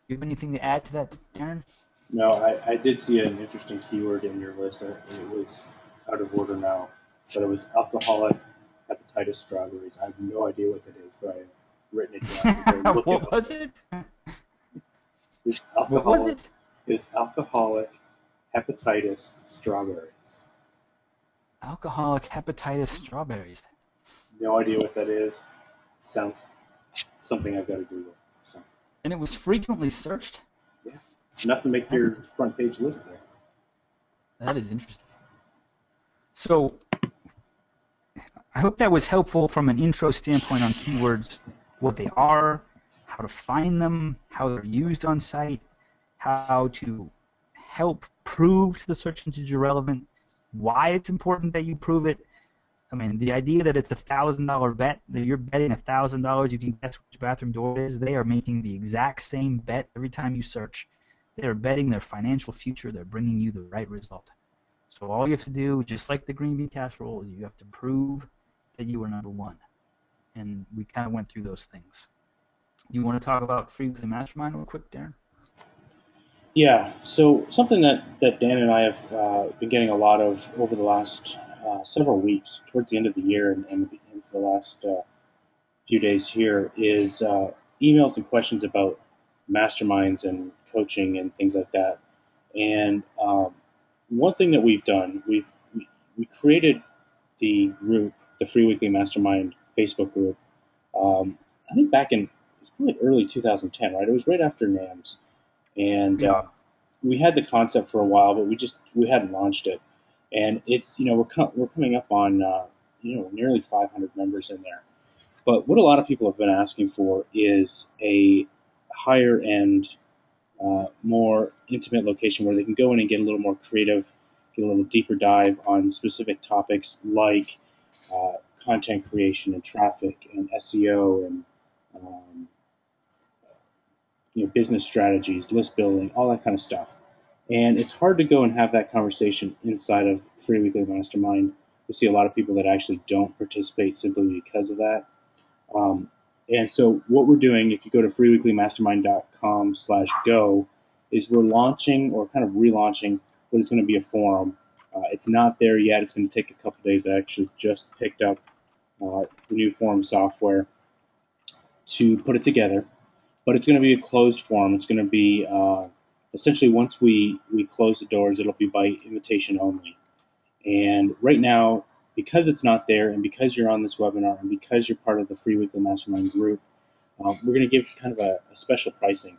Speaker 1: Do you have anything to add to that, Darren?
Speaker 2: No, I did see an interesting keyword in your list. It was out of order now, but it was alcoholic hepatitis strawberries. I have no idea what that is, but I've written it down.
Speaker 1: What was it?
Speaker 2: What was it? It's alcoholic hepatitis strawberries.
Speaker 1: Alcoholic hepatitis strawberries.
Speaker 2: No idea what that is. Sounds something I've got to Google. So.
Speaker 1: And it was frequently searched?
Speaker 2: Yeah. Enough to make your front page list there.
Speaker 1: That is interesting. So I hope that was helpful from an intro standpoint on keywords, what they are, how to find them, how they're used on site, how to help prove to the search engines you're relevant, why it's important that you prove it. I mean, the idea that it's a $1,000 bet, that you're betting $1,000 you can guess which bathroom door it is, they are making the exact same bet every time you search. They are betting their financial future. They're bringing you the right result. So all you have to do, just like the green bean casserole, is you have to prove that you are number one. And we kind of went through those things. Do you want to talk about FreeWeeklyMastermind real quick, Darren?
Speaker 2: Yeah, so something that Dan and I have been getting a lot of over the last several weeks, towards the end of the year and into the last few days here, is emails and questions about masterminds and coaching and things like that. And one thing that we've done, we created the group, the Free Weekly Mastermind Facebook group. I think back in it's probably early 2010, right? It was right after NAMS. And we had the concept for a while, but we hadn't launched it. And it's we're coming up on nearly 500 members in there. But what a lot of people have been asking for is a higher end, more intimate location where they can go in and get a little more creative, get a little deeper dive on specific topics like content creation and traffic and SEO and business strategies, list building, all that kind of stuff. And it's hard to go and have that conversation inside of Free Weekly Mastermind. We see a lot of people that actually don't participate simply because of that. And so what we're doing, if you go to freeweeklymastermind.com/go, is we're launching or kind of relaunching what is going to be a forum. It's not there yet. It's going to take a couple days. I actually just picked up the new forum software to put it together. But it's going to be a closed forum. It's going to be essentially once we close the doors, it'll be by invitation only. And right now, because it's not there, and because you're on this webinar, and because you're part of the Free Weekly Mastermind group, we're going to give kind of a special pricing.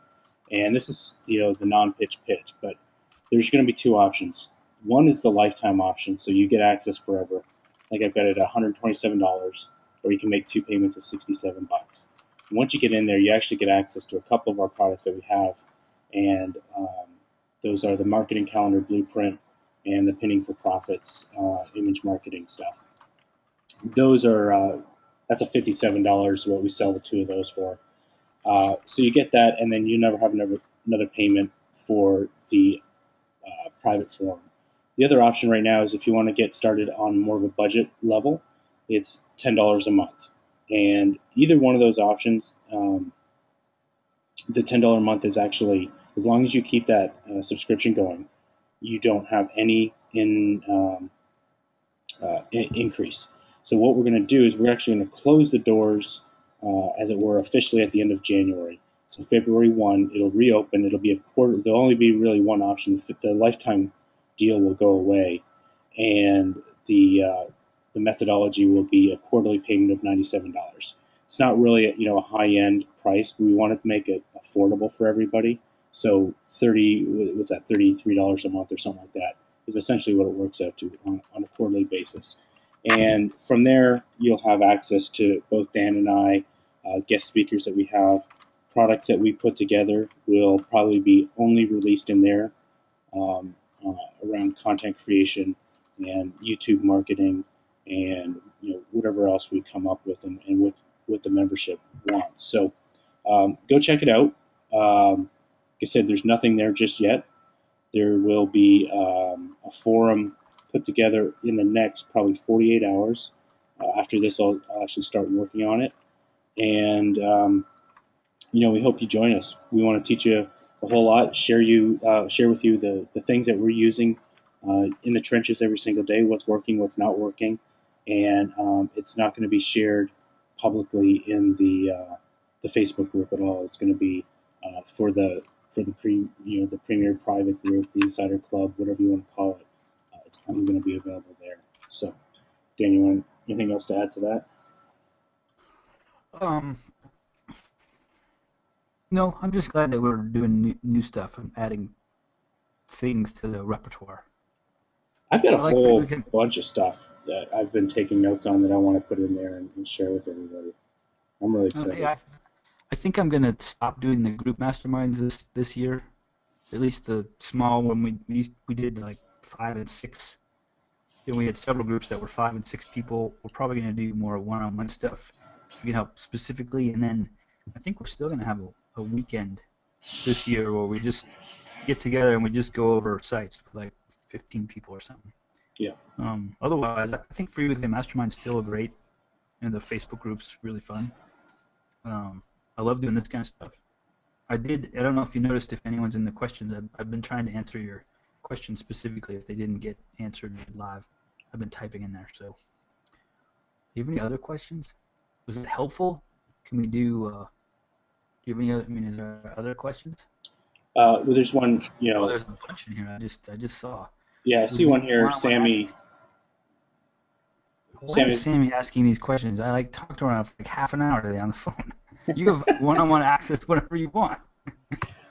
Speaker 2: And this is, the non-pitch pitch, but there's going to be two options. One is the lifetime option, so you get access forever. Like I've got it at $127, or you can make two payments of $67. Once you get in there, you actually get access to a couple of our products that we have, and those are the marketing calendar blueprint and the pinning for profits image marketing stuff. Those are that's a $57 what we sell the two of those for. So you get that, and then you never have another payment for the private forum. The other option right now is if you want to get started on more of a budget level, it's $10 a month. And either one of those options, the $10 a month is actually, as long as you keep that subscription going, you don't have any increase. So what we're going to do is we're actually going to close the doors, as it were, officially at the end of January. So February 1, it'll reopen. It'll be a quarter. There'll only be really one option. The lifetime deal will go away, and the methodology will be a quarterly payment of $97. It's not really a high-end price. We wanted to make it affordable for everybody. So $33 a month or something like that is essentially what it works out to on a quarterly basis. And from there, you'll have access to both Dan and I, guest speakers that we have, products that we put together will probably be only released in there around content creation and YouTube marketing and whatever else we come up with and what the membership wants. So go check it out. Like I said, there's nothing there just yet. There will be a forum put together in the next probably 48 hours. After this, I'll actually start working on it. And, we hope you join us. We want to teach you a whole lot, share with you the things that we're using in the trenches every single day, what's working, what's not working. And it's not going to be shared publicly in the Facebook group at all. It's going to be for the premier private group, the insider club, whatever you want to call it. It's only going to be available there. So, Dan, you want anything else to add to that?
Speaker 1: No, I'm just glad that we're doing new stuff and adding things to the repertoire.
Speaker 2: I've got a whole bunch of stuff that I've been taking notes on that I want to put in there and share with everybody. I'm really excited.
Speaker 1: I think I'm going to stop doing the group masterminds this year. At least the small one we did like 5 and 6. Then we had several groups that were 5 and 6 people. We're probably going to do more one-on-one stuff. We can help specifically, and then I think we're still going to have a weekend this year where we just get together and we just go over sites with like 15 people or something.
Speaker 2: Yeah.
Speaker 1: Otherwise, I think Free Weekly Mastermind is still great, and the Facebook group's really fun. I love doing this kind of stuff. I don't know if you noticed, if anyone's in the questions, I've been trying to answer your questions specifically if they didn't get answered live. I've been typing in there. So, do you have any other questions? Was it helpful? Can we do? Do you have any other? I mean, is there other questions?
Speaker 2: Well, there's one.
Speaker 1: Oh, there's a bunch in here. I just saw.
Speaker 2: Yeah, I see one here. Sammy.
Speaker 1: Why is Sammy asking these questions? I talked to her for like half an hour today on the phone. You have one-on-one access to whatever you want.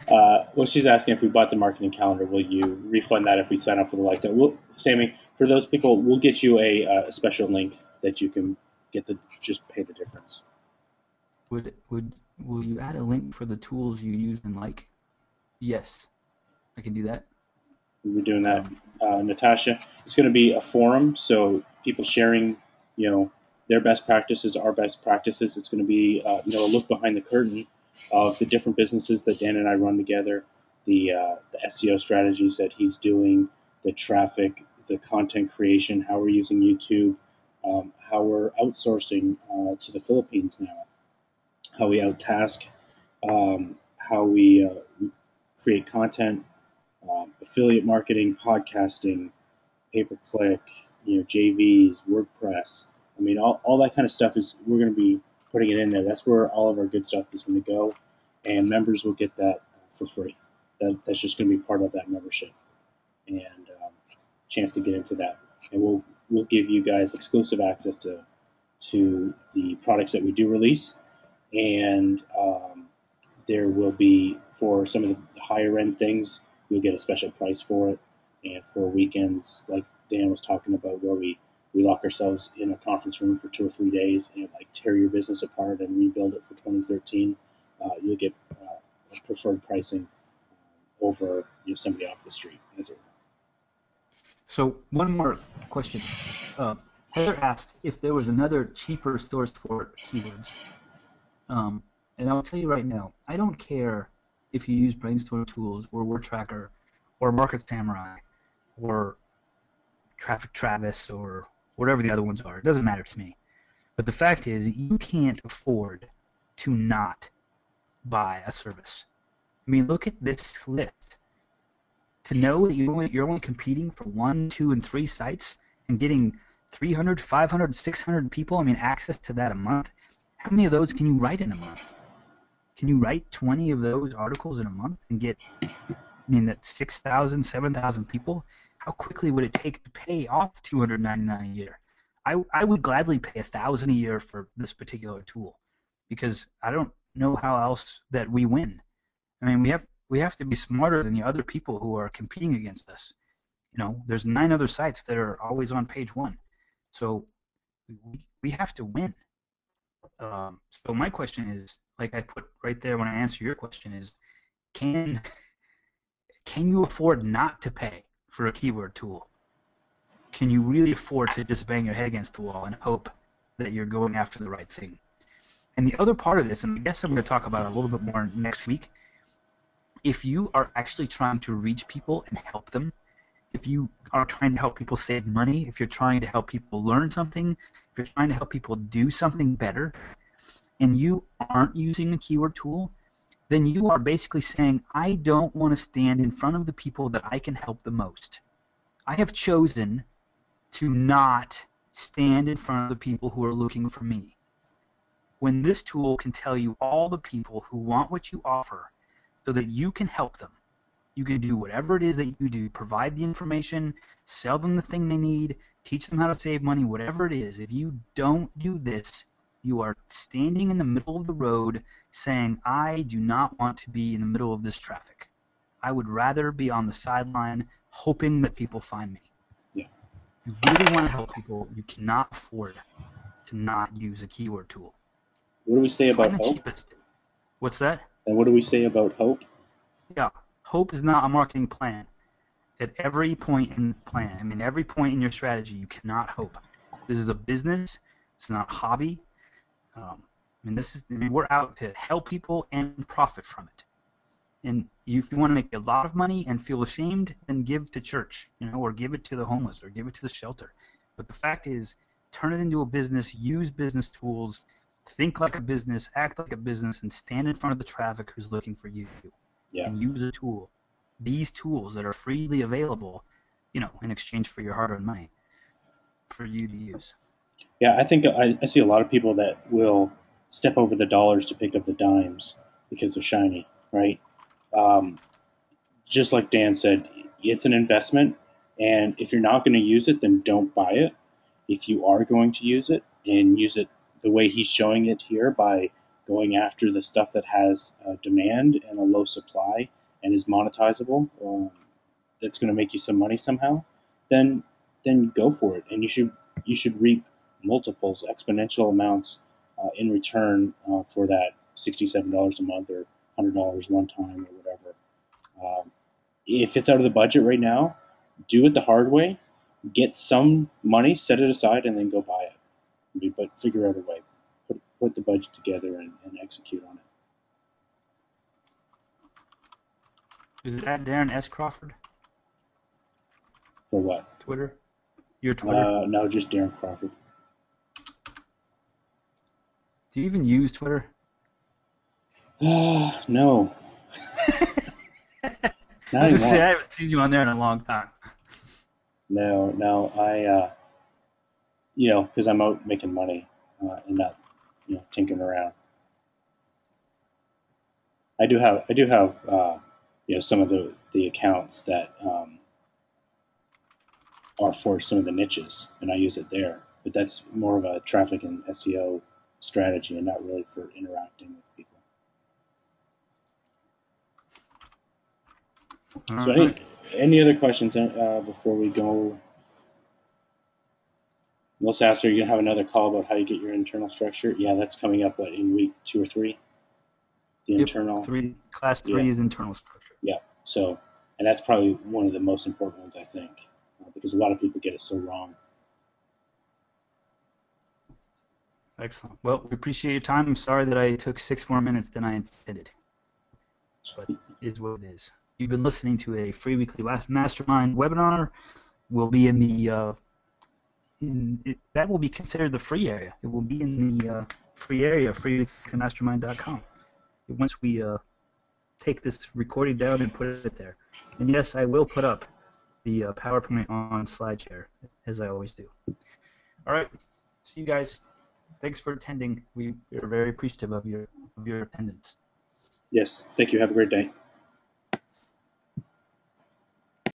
Speaker 2: Well, she's asking if we bought the marketing calendar, will you refund that if we sign up for the lifetime? Sammy, for those people, we'll get you a special link that you can get just pay the difference.
Speaker 1: Will you add a link for the tools you use and like? Yes, I can do that.
Speaker 2: We're doing that, Natasha. It's going to be a forum, so people sharing, their best practices, our best practices. It's going to be, a look behind the curtain of the different businesses that Dan and I run together, the SEO strategies that he's doing, the traffic, the content creation, how we're using YouTube, how we're outsourcing to the Philippines now, how we out-task, how we create content, affiliate marketing, podcasting, pay-per-click, JVs, WordPress. I mean, all that kind of stuff we're going to be putting it in there. That's where all of our good stuff is going to go, and members will get that for free. That's just going to be part of that membership, and chance to get into that. And we'll give you guys exclusive access to the products that we do release, and there will be, for some of the higher end things, you'll get a special price for it. And for weekends, like Dan was talking about, where we lock ourselves in a conference room for 2 or 3 days and like tear your business apart and rebuild it for 2013, you'll get preferred pricing over somebody off the street, as it were.
Speaker 1: So one more question. Heather asked if there was another cheaper source for keywords. And I'll tell you right now, I don't care if you use Brainstorm Tools or Word Tracker or Market Samurai or Traffic Travis or whatever the other ones are. It doesn't matter to me. But the fact is, you can't afford to not buy a service. I mean, look at this list. To know that you're only competing for 1, 2, and 3 sites and getting 300, 500, 600 people, I mean, access to that a month, how many of those can you write in a month? Can you write 20 of those articles in a month and get, I mean, that's 6,000, 7,000 people? How quickly would it take to pay off $299 a year? I would gladly pay $1,000 a year for this particular tool because I don't know how else that we win. I mean, we have to be smarter than the other people who are competing against us. There's 9 other sites that are always on page 1. So we have to win. So my question is, like I put right there when I answer your question, is can you afford not to pay for a keyword tool? Can you really afford to just bang your head against the wall and hope that you're going after the right thing? And the other part of this, and I guess I'm going to talk about it a little bit more next week, if you are actually trying to reach people and help them, if you are trying to help people save money, if you're trying to help people learn something, if you're trying to help people do something better, and you aren't using a keyword tool, then you are basically saying, I don't want to stand in front of the people that I can help the most. I have chosen to not stand in front of the people who are looking for me. When this tool can tell you all the people who want what you offer so that you can help them, you can do whatever it is that you do, provide the information, sell them the thing they need, teach them how to save money, whatever it is. If you don't do this, you are standing in the middle of the road saying, I do not want to be in the middle of this traffic. I would rather be on the sideline hoping that people find me.
Speaker 2: Yeah.
Speaker 1: If you really want to help people, you cannot afford to not use a keyword tool.
Speaker 2: What do we say about hope?
Speaker 1: Cheapest. What's that?
Speaker 2: And what do we say about hope?
Speaker 1: Yeah, hope is not a marketing plan. At every point in the plan, I mean, every point in your strategy, you cannot hope. This is a business. It's not a hobby. We're out to help people and profit from it. And if you want to make a lot of money and feel ashamed, then give to church, or give it to the homeless, or give it to the shelter. But the fact is, turn it into a business, use business tools, think like a business, act like a business, and stand in front of the traffic who's looking for you.
Speaker 2: Yeah.
Speaker 1: And use a tool. These tools that are freely available, in exchange for your hard-earned money for you to use.
Speaker 2: Yeah, I think I see a lot of people that will step over the dollars to pick up the dimes because they're shiny, right? Just like Dan said, it's an investment, and if you're not going to use it, then don't buy it. If you are going to use it, and use it the way he's showing it here, by going after the stuff that has demand and a low supply and is monetizable, that's going to make you some money somehow, then go for it, and you should reap multiples, exponential amounts in return for that $67 a month or $100 one time or whatever. If it's out of the budget right now, do it the hard way. Get some money, set it aside, and then go buy it. But figure out a way. Put the budget together and execute on it.
Speaker 1: Is that Darren S. Crawford?
Speaker 2: For what?
Speaker 1: Twitter? Your Twitter?
Speaker 2: No, just Darren Crawford.
Speaker 1: Do you even use Twitter?
Speaker 2: No.
Speaker 1: I was just saying, I haven't seen you on there in a long time.
Speaker 2: No, I, because I'm out making money and not, tinkering around. I do have, some of the accounts that are for some of the niches, and I use it there. But that's more of a traffic and SEO strategy, and not really for interacting with people.
Speaker 1: All
Speaker 2: So
Speaker 1: right.
Speaker 2: any other questions before we go? Melissa asked, are you going to have another call about how you get your internal structure? Yeah, that's coming up in week 2 or 3. The
Speaker 1: Yep.
Speaker 2: internal.
Speaker 1: Class
Speaker 2: Yeah,
Speaker 1: 3 is internal structure.
Speaker 2: yeah. So, and that's probably one of the most important ones, I think, because a lot of people get it so wrong.
Speaker 1: Excellent. Well, we appreciate your time. I'm sorry that I took 6 more minutes than I intended, but it is what it is. You've been listening to a Free Weekly Mastermind webinar. We'll be in the that will be considered the free area. It will be in the free area, freeweeklymastermind.com. Once we take this recording down and put it there. And yes, I will put up the PowerPoint on SlideShare, as I always do. All right. See you guys. Thanks for attending. We are very appreciative of your attendance.
Speaker 2: Yes. Thank you. Have a great day.